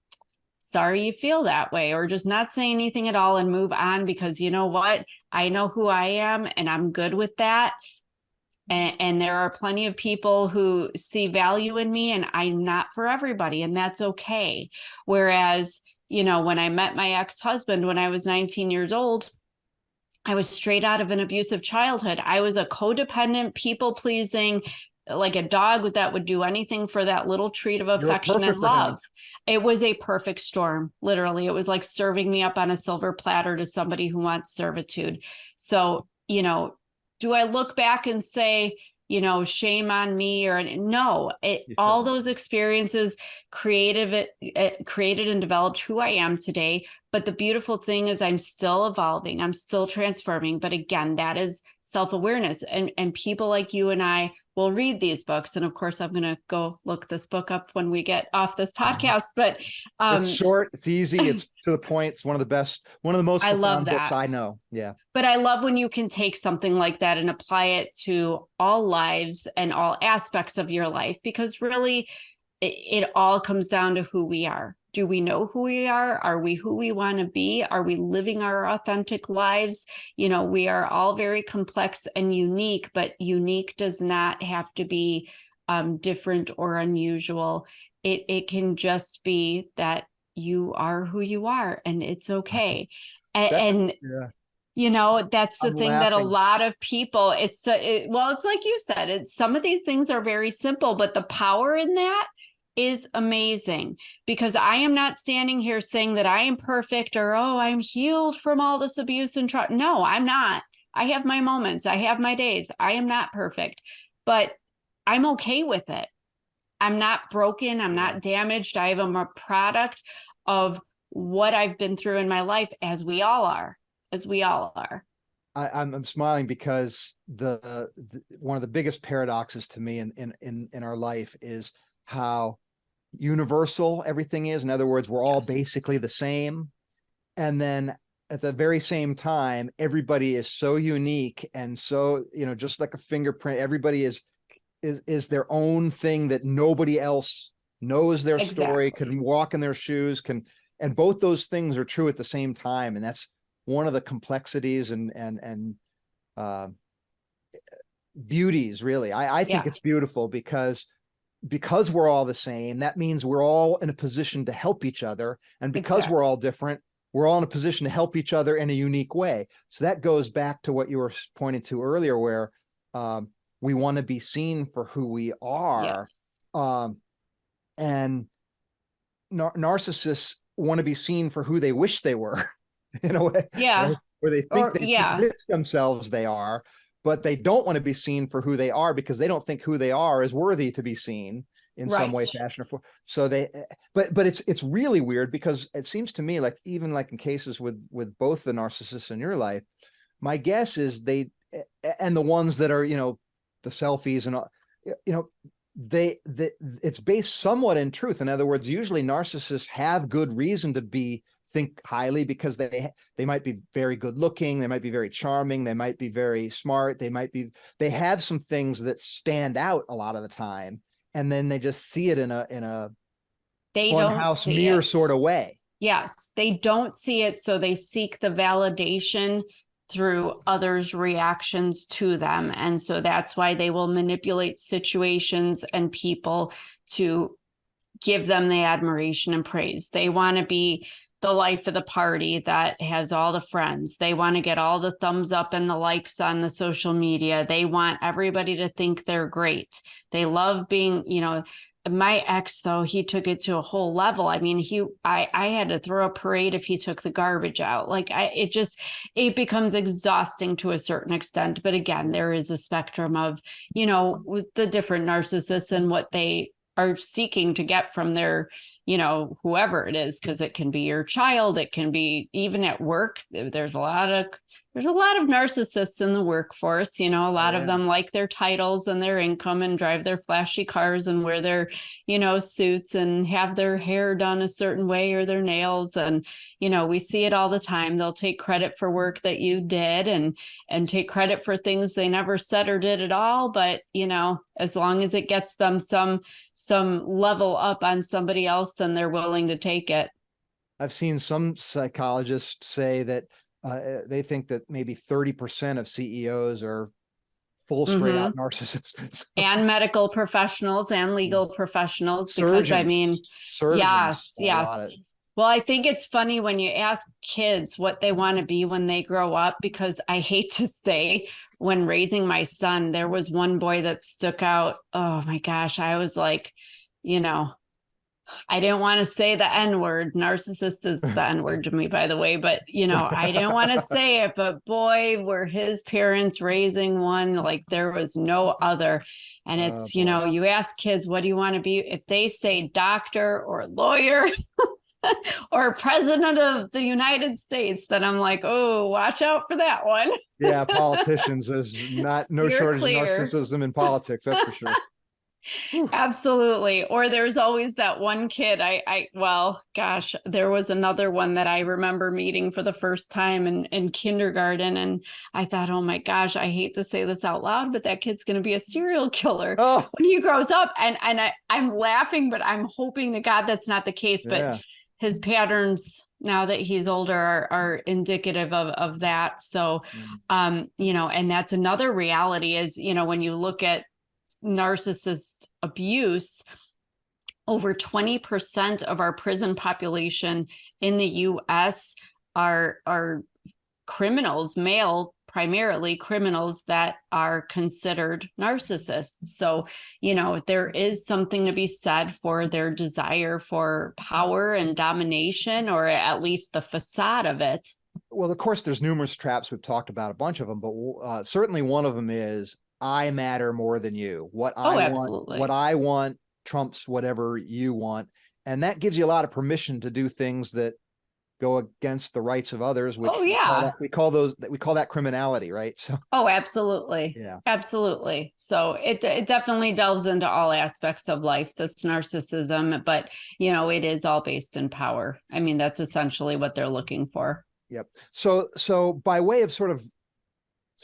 sorry you feel that way, or just not say anything at all and move on, because you know what? I know who I am and I'm good with that. And there are plenty of people who see value in me, and I'm not for everybody, and that's okay. Whereas, you know, when I met my ex-husband when I was 19 years old, I was straight out of an abusive childhood. I was a codependent, people-pleasing, like a dog that would do anything for that little treat of affection and love. It was a perfect storm, literally. It was like serving me up on a silver platter to somebody who wants servitude. So, you know, do I look back and say, you know, shame on me? Or no, all those experiences created and developed who I am today. But the beautiful thing is I'm still evolving. I'm still transforming. But again, that is self-awareness. And people like you and I will read these books. And of course, I'm going to go look this book up when we get off this podcast. But it's short, it's easy, it's to the point. It's one of the most profound books I know. Yeah. But I love when you can take something like that and apply it to all lives and all aspects of your life, because really it all comes down to who we are. Do we know who we are? Are we who we want to be? Are we living our authentic lives? You know, we are all very complex and unique, but unique does not have to be different or unusual. It can just be that you are who you are, and it's okay. And you know, that's the thing that a lot of people, it's like you said, some of these things are very simple, but the power in that is amazing, because I am not standing here saying that I am perfect or, oh, I'm healed from all this abuse and trauma. No, I'm not. I have my moments. I have my days. I am not perfect, but I'm okay with it. I'm not broken. I'm not damaged. I am a product of what I've been through in my life, as we all are. I'm smiling because one of the biggest paradoxes to me in our life is how universal everything is. In other words, we're all basically the same. And then at the very same time, everybody is so unique and so, you know, just like a fingerprint, everybody is is their own thing that nobody else knows their story, Exactly. can walk in their shoes, and both those things are true at the same time. And that's one of the complexities and beauties, really. I think Yeah, it's beautiful because we're all the same. That means we're all in a position to help each other. And because we're exactly. all different, we're all in a position to help each other in a unique way. So that goes back to what you were pointing to earlier, where we want to be seen for who we are. Yes. And narcissists want to be seen for who they wish they were, in a way, Yeah. right? Where they think Or they've yeah. convinced themselves they are, but they don't want to be seen for who they are because they don't think who they are is worthy to be seen in some Right. way, fashion, or form. So they, but it's really weird because it seems to me like, even like in cases with both the narcissists in your life, my guess is they, and the ones that are, the selfies and all, it's based somewhat in truth. In other words, usually narcissists have good reason to think highly because they might be very good looking, they might be very charming, they might be very smart, they have some things that stand out a lot of the time, and then they just see it in a They don't funhouse see mirror it. sort of way. Yes, they don't see it, so they seek the validation through others' reactions to them. And so that's why they will manipulate situations and people to give them the admiration and praise. They want to be the life of the party that has all the friends. They want to get all the thumbs up and the likes on the social media. They want everybody to think they're great. They love being, my ex, though, he took it to a whole level. I mean, I had to throw a parade if he took the garbage out. Like it becomes exhausting to a certain extent. But again, there is a spectrum of, with the different narcissists and what they are seeking to get from their, whoever it is, because it can be your child, it can be even at work. There's a lot of narcissists in the workforce. A lot of them like their titles and their income and drive their flashy cars and wear their, suits and have their hair done a certain way or their nails. And, we see it all the time. They'll take credit for work that you did and take credit for things they never said or did at all. But, as long as it gets them some level up on somebody else, then they're willing to take it. I've seen some psychologists say that they think that maybe 30% of CEOs are full straight out narcissists. And medical professionals and legal professionals, because surgeons, yes. Well, I think it's funny when you ask kids what they want to be when they grow up, because I hate to say, when raising my son, there was one boy that stuck out. Oh my gosh. I was like, I didn't want to say the N-word. Narcissist is the N-word to me, by the way, but I didn't want to say it, but boy, were his parents raising one like there was no other. And it's, you ask kids, what do you want to be? If they say doctor or lawyer or president of the United States, then I'm like, oh, watch out for that one. Yeah, politicians, there's no shortage of narcissism in politics, that's for sure. Absolutely. Or there's always that one kid. Well, gosh, there was another one that I remember meeting for the first time in kindergarten. And I thought, oh my gosh, I hate to say this out loud, but that kid's going to be a serial killer when he grows up. And I'm laughing, but I'm hoping to God that's not the case. But his patterns now that he's older are indicative of that. So, and that's another reality is, when you look at narcissist abuse, over 20% of our prison population in the US are criminals, male primarily criminals that are considered narcissists. So, there is something to be said for their desire for power and domination, or at least the facade of it. Well, of course, there's numerous traps. We've talked about a bunch of them, but certainly one of them is, I matter more than you. What I want trumps whatever you want. And that gives you a lot of permission to do things that go against the rights of others, which we call that criminality, right? So absolutely. Yeah. Absolutely. So it definitely delves into all aspects of life, this narcissism, but it is all based in power. I mean, that's essentially what they're looking for. Yep. So by way of sort of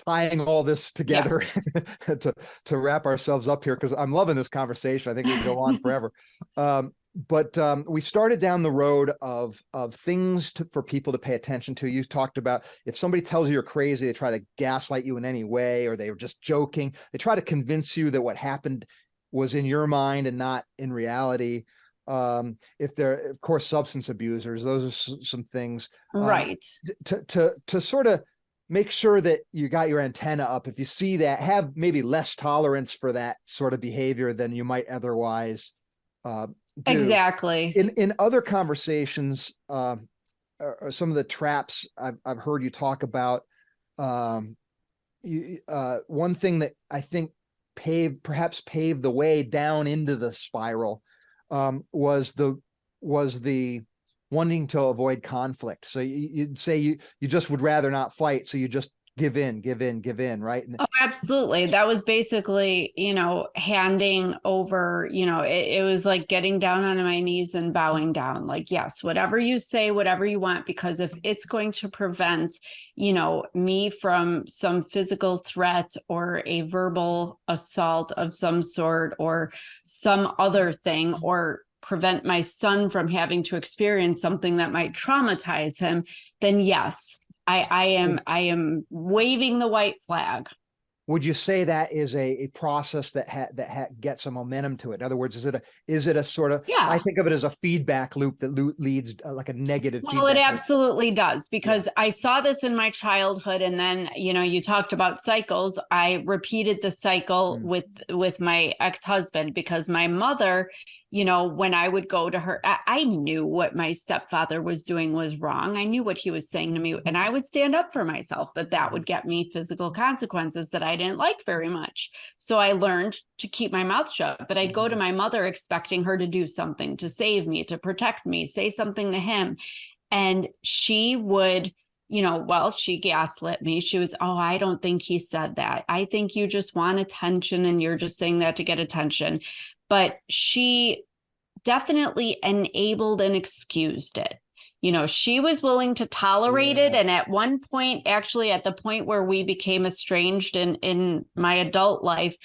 tying all this together Yes. to wrap ourselves up here, because I'm loving this conversation. I think we can go on forever. But we started down the road of things for people to pay attention to. You talked about if somebody tells you you're crazy, they try to gaslight you in any way, or they were just joking. They try to convince you that what happened was in your mind and not in reality. If they're, of course, substance abusers, those are some things. Right. To sort of make sure that you got your antenna up. If you see that, have maybe less tolerance for that sort of behavior than you might otherwise do. Exactly. In other conversations, some of the traps I've heard you talk about, one thing that I think perhaps paved the way down into the spiral was the wanting to avoid conflict. So you'd say you just would rather not fight, so you just give in, right? Oh, absolutely. That was basically, handing over, it was like getting down on my knees and bowing down. Like, yes, whatever you say, whatever you want, because if it's going to prevent, me from some physical threat or a verbal assault of some sort or some other thing, or prevent my son from having to experience something that might traumatize him, then yes, I am waving the white flag. Would you say that is a process that gets some momentum to it? In other words, is it a sort of, Yeah. I think of it as a feedback loop that leads like a negative Well, feedback it loop. absolutely does, because I saw this in my childhood, and then, you talked about cycles. I repeated the cycle with my ex-husband, because my mother, when I would go to her, I knew what my stepfather was doing was wrong. I knew what he was saying to me, and I would stand up for myself, but that would get me physical consequences that I didn't like very much. So I learned to keep my mouth shut, but I'd go to my mother expecting her to do something, to save me, to protect me, say something to him. And she would, she gaslit me. She was, oh, I don't think he said that. I think you just want attention and you're just saying that to get attention. But she definitely enabled and excused it. She was willing to tolerate it. And at one point, actually at the point where we became estranged in my adult life,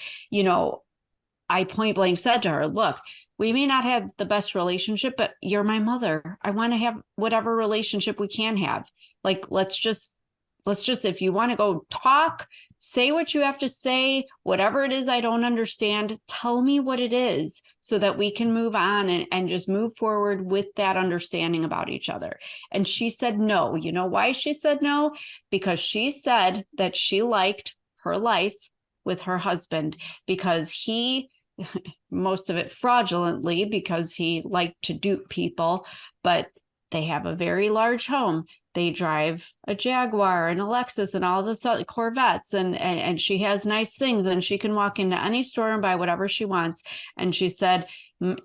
I point blank said to her, look, we may not have the best relationship, but you're my mother. I want to have whatever relationship we can have. Like, let's just, if you want to go talk, say what you have to say, whatever it is I don't understand, tell me what it is so that we can move on and just move forward with that understanding about each other. And she said no. You know why she said no? Because she said that she liked her life with her husband, because he, most of it fraudulently, because he liked to dupe people, but they have a very large home. They drive a Jaguar and a Lexus and all the Corvettes, and she has nice things, and she can walk into any store and buy whatever she wants. And she said,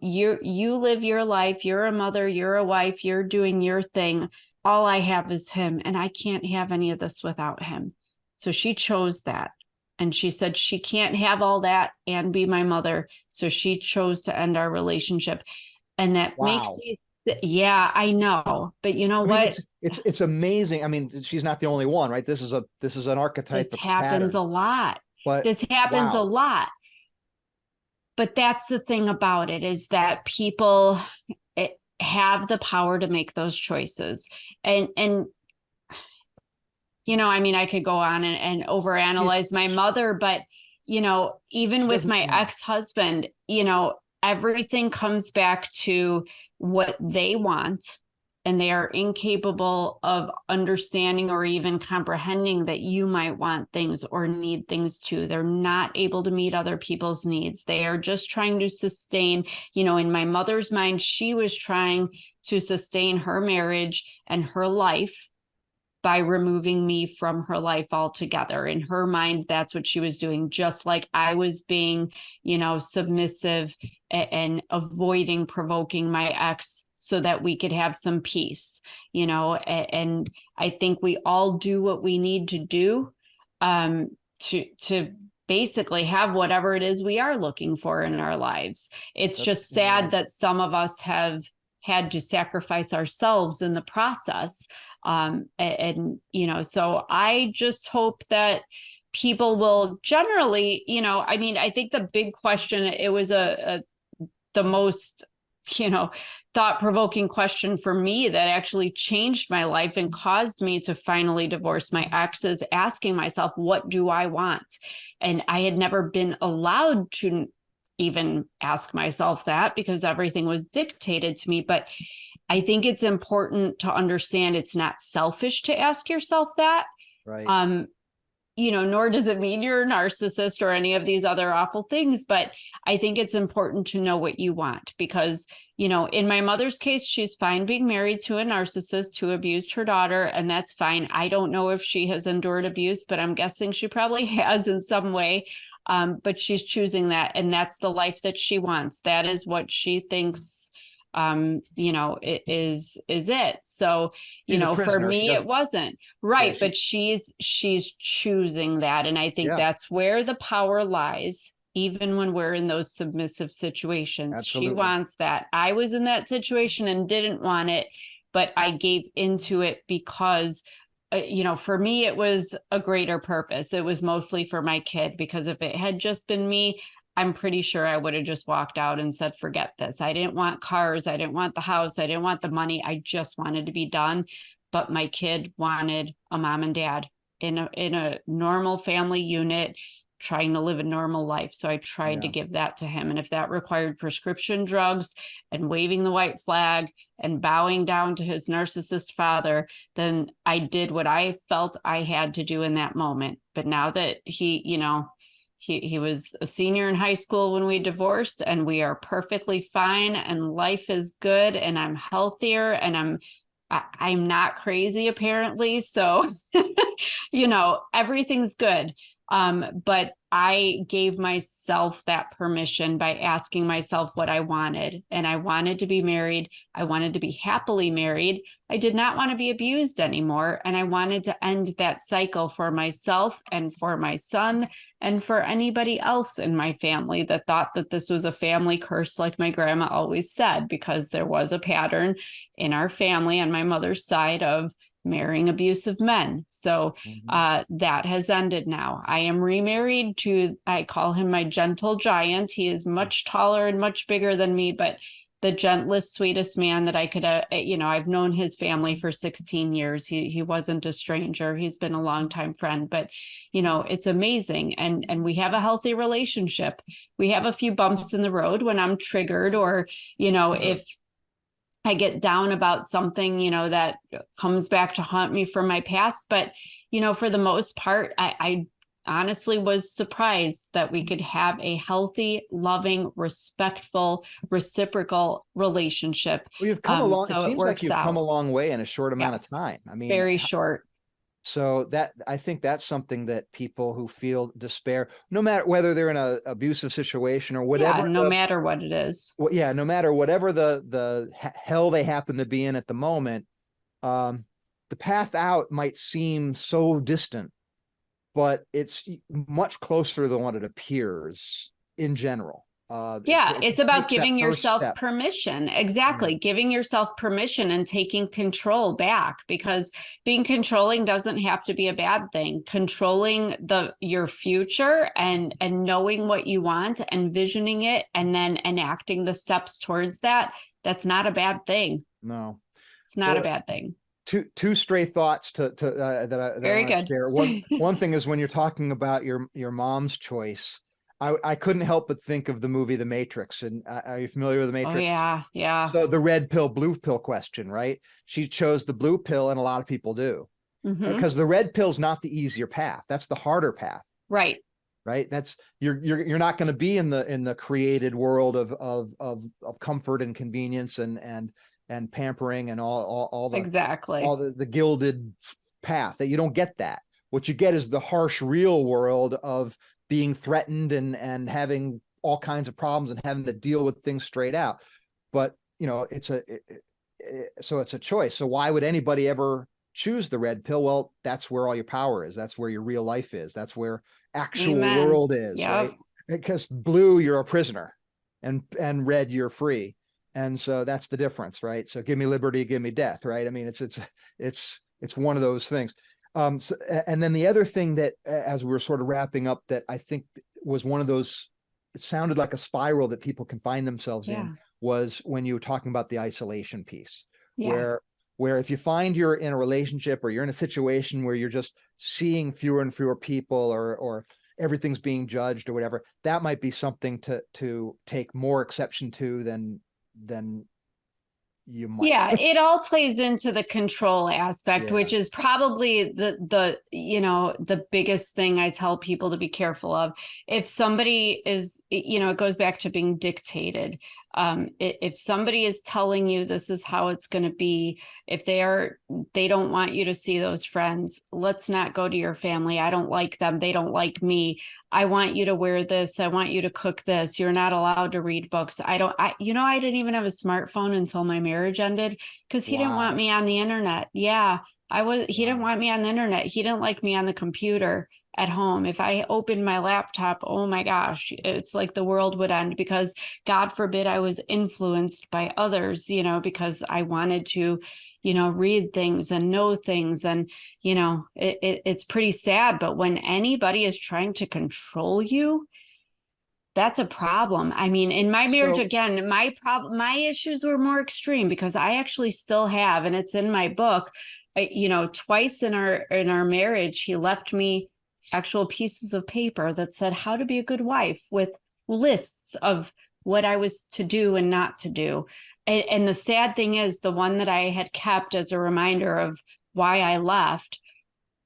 you live your life. You're a mother, you're a wife, you're doing your thing. All I have is him, and I can't have any of this without him. So she chose that. And she said she can't have all that and be my mother. So she chose to end our relationship. And that makes me, yeah, I know. But you know what? It's amazing. I mean, she's not the only one, right? This is an archetype. This happens a lot. But this happens a lot. But that's the thing about it, is that people have the power to make those choices. And I mean, I could go on and overanalyze my mother, but, even with my ex-husband, everything comes back to what they want, and they are incapable of understanding or even comprehending that you might want things or need things too. They're not able to meet other people's needs. They are just trying to sustain, in my mother's mind, she was trying to sustain her marriage and her life by removing me from her life altogether. In her mind, that's what she was doing, just like I was being, submissive and avoiding provoking my ex so that we could have some peace, and I think we all do what we need to do to basically have whatever it is we are looking for in our lives. It's just sad that some of us have had to sacrifice ourselves in the process. And you know, so I just hope that people will generally, you know, I mean, I think the big question, it was the most, you know, thought-provoking question for me that actually changed my life and caused me to finally divorce my ex, is asking myself, what do I want? And I had never been allowed to even ask myself that because everything was dictated to me. But I think it's important to understand it's not selfish to ask yourself that. Right. You know, nor does it mean you're a narcissist or any of these other awful things, but I think it's important to know what you want, because, you know, in my mother's case, she's fine being married to a narcissist who abused her daughter, and that's fine. I don't know if she has endured abuse, but I'm guessing she probably has in some way. But she's choosing that, and that's the life that she wants. That is what she thinks, you know, it is it. So, you She's a know, for prisoner. She me, it doesn't. wasn't Yeah. right, but she's choosing that. And I think Yeah. that's where the power lies, even when we're in those submissive situations. She Absolutely. wants that. I was in that situation and didn't want it, but I gave into it because you know, for me, it was a greater purpose. It was mostly for my kid, because if it had just been me, I'm pretty sure I would have just walked out and said, forget this. I didn't want cars. I didn't want the house. I didn't want the money. I just wanted to be done. But my kid wanted a mom and dad in a normal family unit, trying to live a normal life. So I tried to give that to him. And if that required prescription drugs and waving the white flag and bowing down to his narcissist father, then I did what I felt I had to do in that moment. But now that he, you know, he was a senior in high school when we divorced, and we are perfectly fine, and life is good, and I'm healthier, and I'm not crazy apparently. So, you know, everything's good. But I gave myself that permission by asking myself what I wanted. And I wanted to be married. I wanted to be happily married. I did not want to be abused anymore. And I wanted to end that cycle for myself and for my son and for anybody else in my family that thought that this was a family curse, like my grandma always said, because there was a pattern in our family on my mother's side of marrying abusive men. So that has ended now. I am remarried to, I call him my gentle giant. He is much taller and much bigger than me, but the gentlest, sweetest man that I could, you know, I've known his family for 16 years. He wasn't a stranger. He's been a longtime friend, but, you know, it's amazing. And we have a healthy relationship. We have a few bumps in the road when I'm triggered, or, you know, if I get down about something, you know, that comes back to haunt me from my past. But, you know, for the most part, I honestly was surprised that we could have a healthy, loving, respectful, reciprocal relationship. Well, you've come along. It So it seems like works you've come a out. long way in a short amount of Yes. time. I mean, Very short. so that, I think that's something that people who feel despair, no matter whether they're in an abusive situation or Yeah, whatever, no matter what it is. well, yeah, no matter whatever the hell they happen to be in at the moment, the path out might seem so distant, but it's much closer than what it appears in general. Yeah, It it's about takes that giving first yourself step. permission. Yeah. Exactly. Giving yourself permission and taking control back, because being controlling doesn't have to be a bad thing. Controlling your future and knowing what you want, envisioning it, and then enacting the steps towards that, that's not a bad thing. No. It's not a Well, bad thing. two stray thoughts that I Very want to good. share. One thing is, when you're talking about your mom's choice, I couldn't help but think of the movie The Matrix. And are you familiar with The Oh Matrix? yeah, yeah. So the red pill, blue pill question, right? She chose the blue pill, and a lot of people do, Mm-hmm. because the red pill's not the easier path. That's the harder path, Right. right? That's you're not going to be in the created world of comfort and convenience and pampering and all Exactly. the gilded path. That you don't get that. What you get is the harsh real world of being threatened and having all kinds of problems and having to deal with things straight out. But you know, so it's a choice. So why would anybody ever choose the red pill? Well, that's where all your power is. That's where your real life is. That's where actual Amen. world is, Yep. right? Because blue, you're a prisoner, and red, you're free. And so that's the difference, right? So give me liberty, give me death, right? I mean, it's it's one of those things. And then the other thing that, as we were sort of wrapping up, that I think was one of those, it sounded like a spiral that people can find themselves in, was when you were talking about the isolation piece, where if you find you're in a relationship or you're in a situation where you're just seeing fewer and fewer people, or everything's being judged or whatever, that might be something to take more exception to than you might. Yeah, it all plays into the control aspect, which is probably the biggest thing I tell people to be careful of. If somebody is, it goes back to being dictated. If somebody is telling you this is how it's going to be, if they don't want you to see those friends, let's not go to your family. I don't like them. They don't like me. I want you to wear this. I want you to cook this. You're not allowed to read books. I didn't even have a smartphone until my marriage ended because he didn't want me on the internet. Yeah, he didn't want me on the internet. He didn't like me on the computer at home. If I opened my laptop, oh my gosh, it's like the world would end, because God forbid I was influenced by others, because I wanted to, read things and know things. And, it's pretty sad. But when anybody is trying to control you, that's a problem. I mean, in my marriage, again, my issues were more extreme because I actually still have, and it's in my book, twice in our marriage, he left me actual pieces of paper that said how to be a good wife, with lists of what I was to do and not to do. And the sad thing is, the one that I had kept as a reminder of why I left,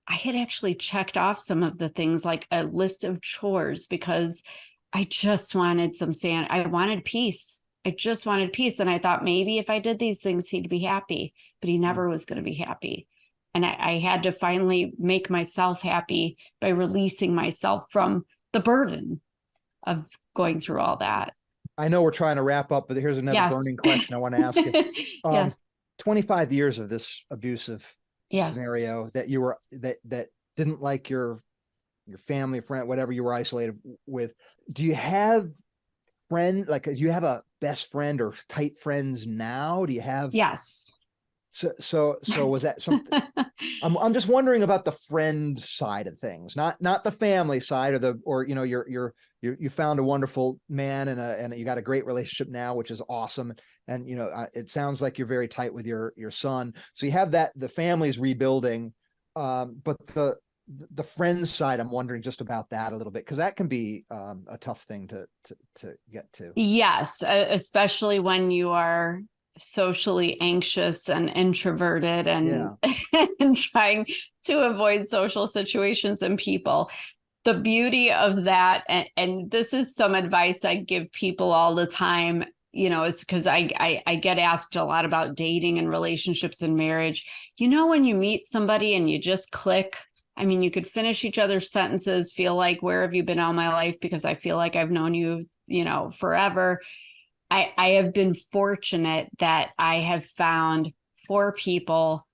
I had actually checked off some of the things, like a list of chores, because I just wanted I wanted peace. I just wanted peace. And I thought maybe if I did these things, he'd be happy, but he never was going to be happy. And I had to finally make myself happy by releasing myself from the burden of going through all that. I know we're trying to wrap up, but here's another burning question I want to ask you. 25 years of this abusive scenario that you were, that didn't like your family, friend, whatever you were isolated with. Do you have do you have a best friend or tight friends now? Do you have? Yes. So was that something? I'm just wondering about the friend side of things, not the family side, you found a wonderful man and you got a great relationship now, which is awesome. And it sounds like you're very tight with your son. So you have that, the family's rebuilding, but the friends side, I'm wondering just about that a little bit, because that can be a tough thing to get to. Yes, especially when you are socially anxious and introverted and and trying to avoid social situations and people. The beauty of that, and this is some advice I give people all the time, is because I get asked a lot about dating and relationships and marriage. When you meet somebody and you just click, I mean, you could finish each other's sentences, feel like, where have you been all my life? Because I feel like I've known you, forever. I have been fortunate that I have found 4 people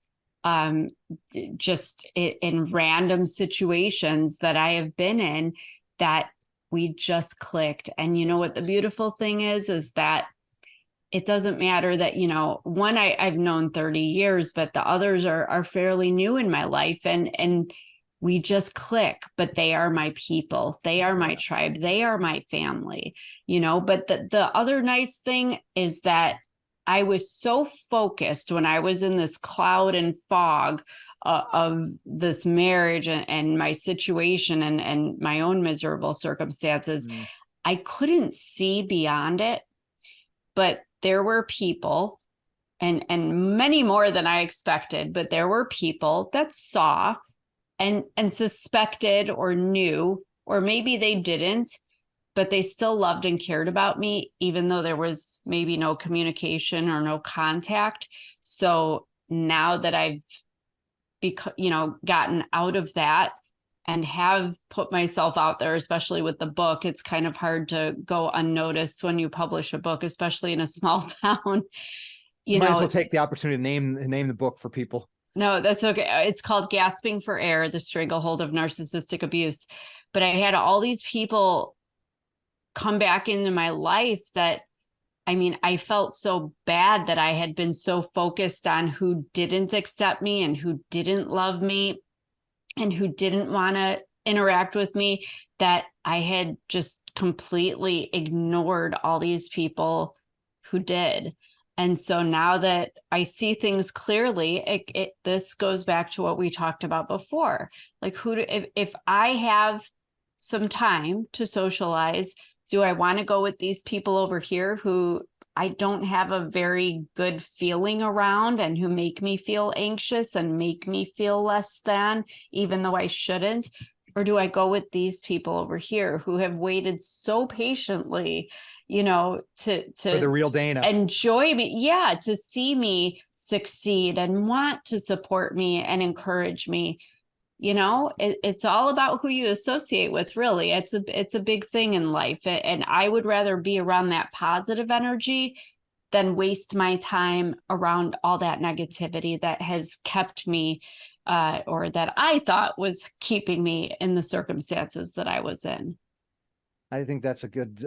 just in random situations that I have been in that we just clicked. And what the beautiful thing is that it doesn't matter that, one I've known 30 years, but the others are fairly new in my life, and we just click, but they are my people. They are my tribe. They are my family, but the other nice thing is that I was so focused when I was in this cloud and fog of this marriage and my situation and my own miserable circumstances. I couldn't see beyond it, but there were people, and many more than I expected, but there were people that saw and suspected or knew, or maybe they didn't, but they still loved and cared about me, even though there was maybe no communication or no contact. So now that I've gotten out of that and have put myself out there, especially with the book, it's kind of hard to go unnoticed when you publish a book, especially in a small town. You might as well take the opportunity to name the book for people. No, that's okay. It's called Gasping for Air, The Stranglehold of Narcissistic Abuse. But I had all these people come back into my life that I mean, I felt so bad that I had been so focused on who didn't accept me and who didn't love me and who didn't want to interact with me, that I had just completely ignored all these people who did. And so now that I see things clearly, this goes back to what we talked about before. Like, if I have some time to socialize, do I want to go with these people over here who I don't have a very good feeling around and who make me feel anxious and make me feel less than, even though I shouldn't? Or do I go with these people over here who have waited so patiently, For the to real Dana. enjoy me? Yeah, to see me succeed and want to support me and encourage me. It's all about who you associate with, really. It's a big thing in life, and I would rather be around that positive energy than waste my time around all that negativity that has kept me, or that I thought was keeping me in the circumstances that I was in. I think that's a good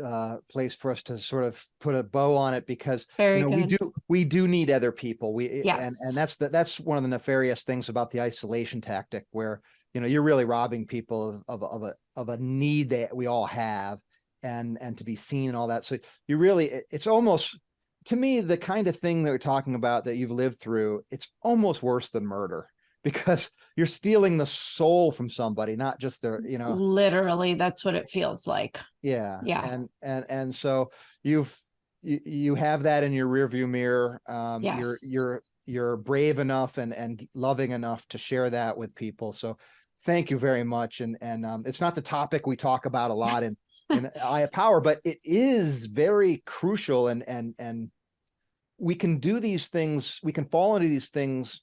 place for us to sort of put a bow on it, because Very we good. do need other people. And Yes. that's one of the nefarious things about the isolation tactic, where you're really robbing people of a need that we all have, and to be seen and all that. So you really, it's almost, to me, the kind of thing that we're talking about that you've lived through, it's almost worse than murder, because you're stealing the soul from somebody, not just their. Literally, that's what it feels like. Yeah. Yeah. And so you have that in your rearview mirror. Yes. You're brave enough and loving enough to share that with people. So thank you very much. And it's not the topic we talk about a lot in Eye of Power, but it is very crucial, and we can do these things, we can fall into these things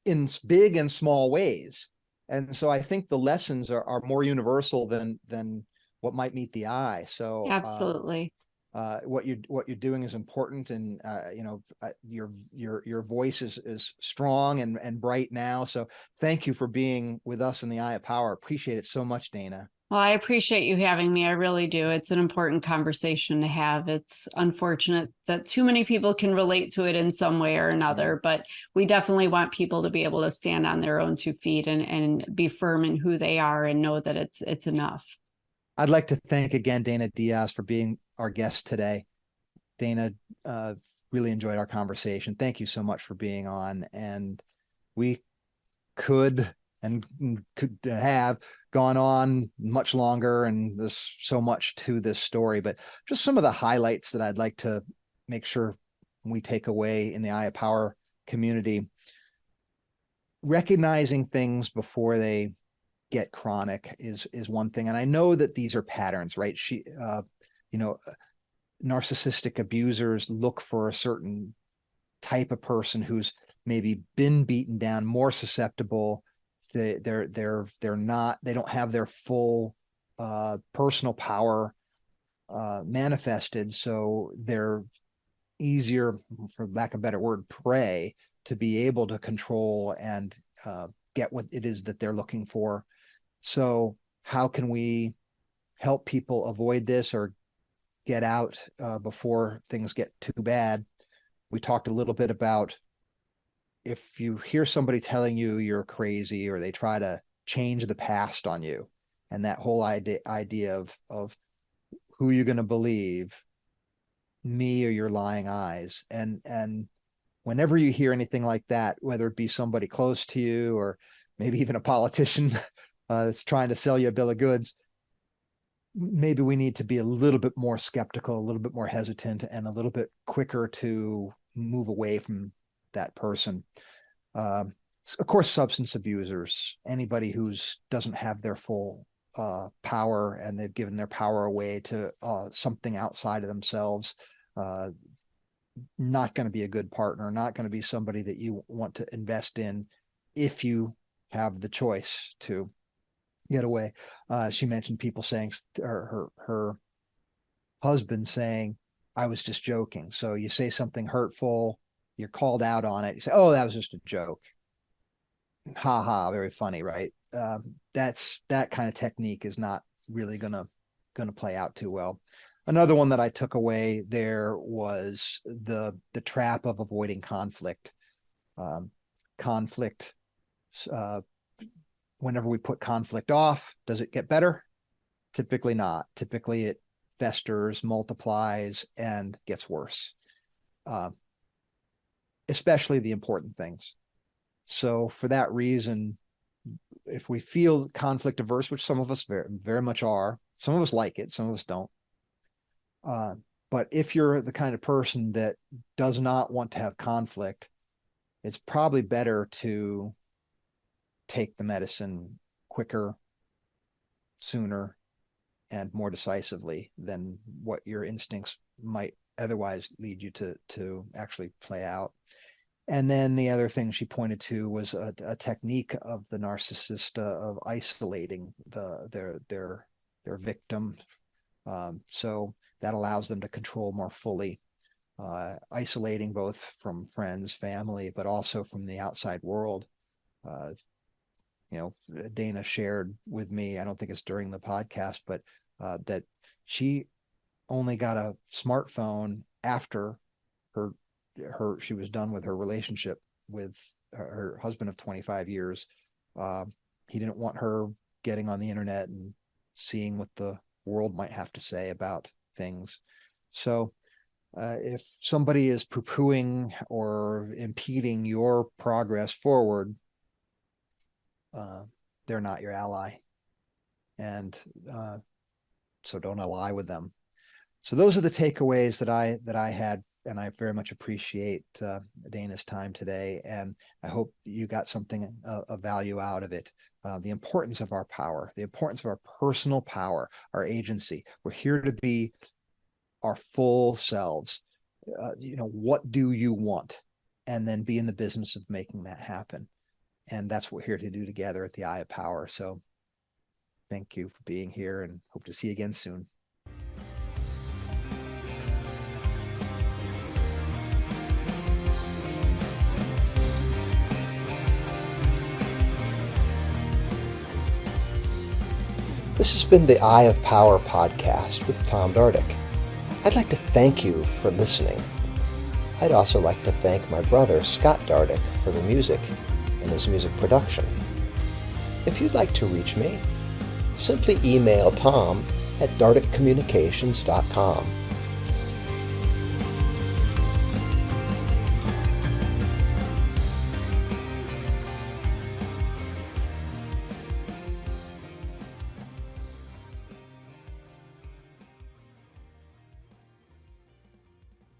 in big and small ways. And so I think the lessons are more universal than what might meet the eye. So Absolutely. what you're doing is important, and your voice is strong and bright now. So thank you for being with us in the Eye of Power. Appreciate it so much, Dana. Well, I appreciate you having me. I really do. It's an important conversation to have. It's unfortunate that too many people can relate to it in some way or Yeah. another, but we definitely want people to be able to stand on their own 2 feet and be firm in who they are and know that it's enough. I'd like to thank again Dana Diaz for being our guest today. Dana, uh, really enjoyed our conversation. Thank you so much for being on. And we could could have gone on much longer, and there's so much to this story, but just some of the highlights that I'd like to make sure we take away in the Eye of Power community. Recognizing things before they get chronic is one thing, and I know that these are patterns, right? You know narcissistic abusers look for a certain type of person who's maybe been beaten down, more susceptible. They don't have their full personal power manifested, so they're easier, for lack of a better word, prey, to be able to control and get what it is that they're looking for. So how can we help people avoid this or get out before things get too bad? We talked a little bit about, if you hear somebody telling you you're crazy, or they try to change the past on you, and that whole idea of who you're going to believe, me or your lying eyes. And whenever you hear anything like that, whether it be somebody close to you or maybe even a politician that's trying to sell you a bill of goods, maybe we need to be a little bit more skeptical, a little bit more hesitant, and a little bit quicker to move away from that person. Um, of course, substance abusers, anybody who's doesn't have their full power, and they've given their power away to something outside of themselves, uh, not going to be a good partner, not going to be somebody that you want to invest in if you have the choice to get away. She mentioned people saying, or her husband saying, "I was just joking." So you say something hurtful, you're called out on it. You say, "Oh, that was just a joke." Ha ha, very funny, right? That kind of technique is not really gonna play out too well. Another one that I took away there was the trap of avoiding conflict. Conflict, whenever we put conflict off, does it get better? Typically not. Typically it festers, multiplies, and gets worse. Especially the important things. So for that reason, if we feel conflict averse, which some of us very, very much are, some of us like it, some of us don't. But if you're the kind of person that does not want to have conflict, it's probably better to take the medicine quicker, sooner, and more decisively than what your instincts might otherwise lead you to actually play out. And then the other thing she pointed to was a technique of the narcissist of isolating their victim. So that allows them to control more fully, isolating both from friends, family, but also from the outside world. Dana shared with me, I don't think it's during the podcast, but that she only got a smartphone after she was done with her relationship with her husband of 25 years. He didn't want her getting on the internet and seeing what the world might have to say about things. So if somebody is poo-pooing or impeding your progress forward, they're not your ally. And so don't ally with them. So those are the takeaways that I had, and I very much appreciate Dana's time today. And I hope you got something of value out of it. The importance of our power, the importance of our personal power, our agency. We're here to be our full selves. What do you want? And then be in the business of making that happen. And that's what we're here to do together at the Eye of Power. So thank you for being here, and hope to see you again soon. This has been the Eye of Power podcast with Tom Dardick. I'd like to thank you for listening. I'd also like to thank my brother, Scott Dardick, for the music and his music production. If you'd like to reach me, simply email Tom at dardickcommunications.com.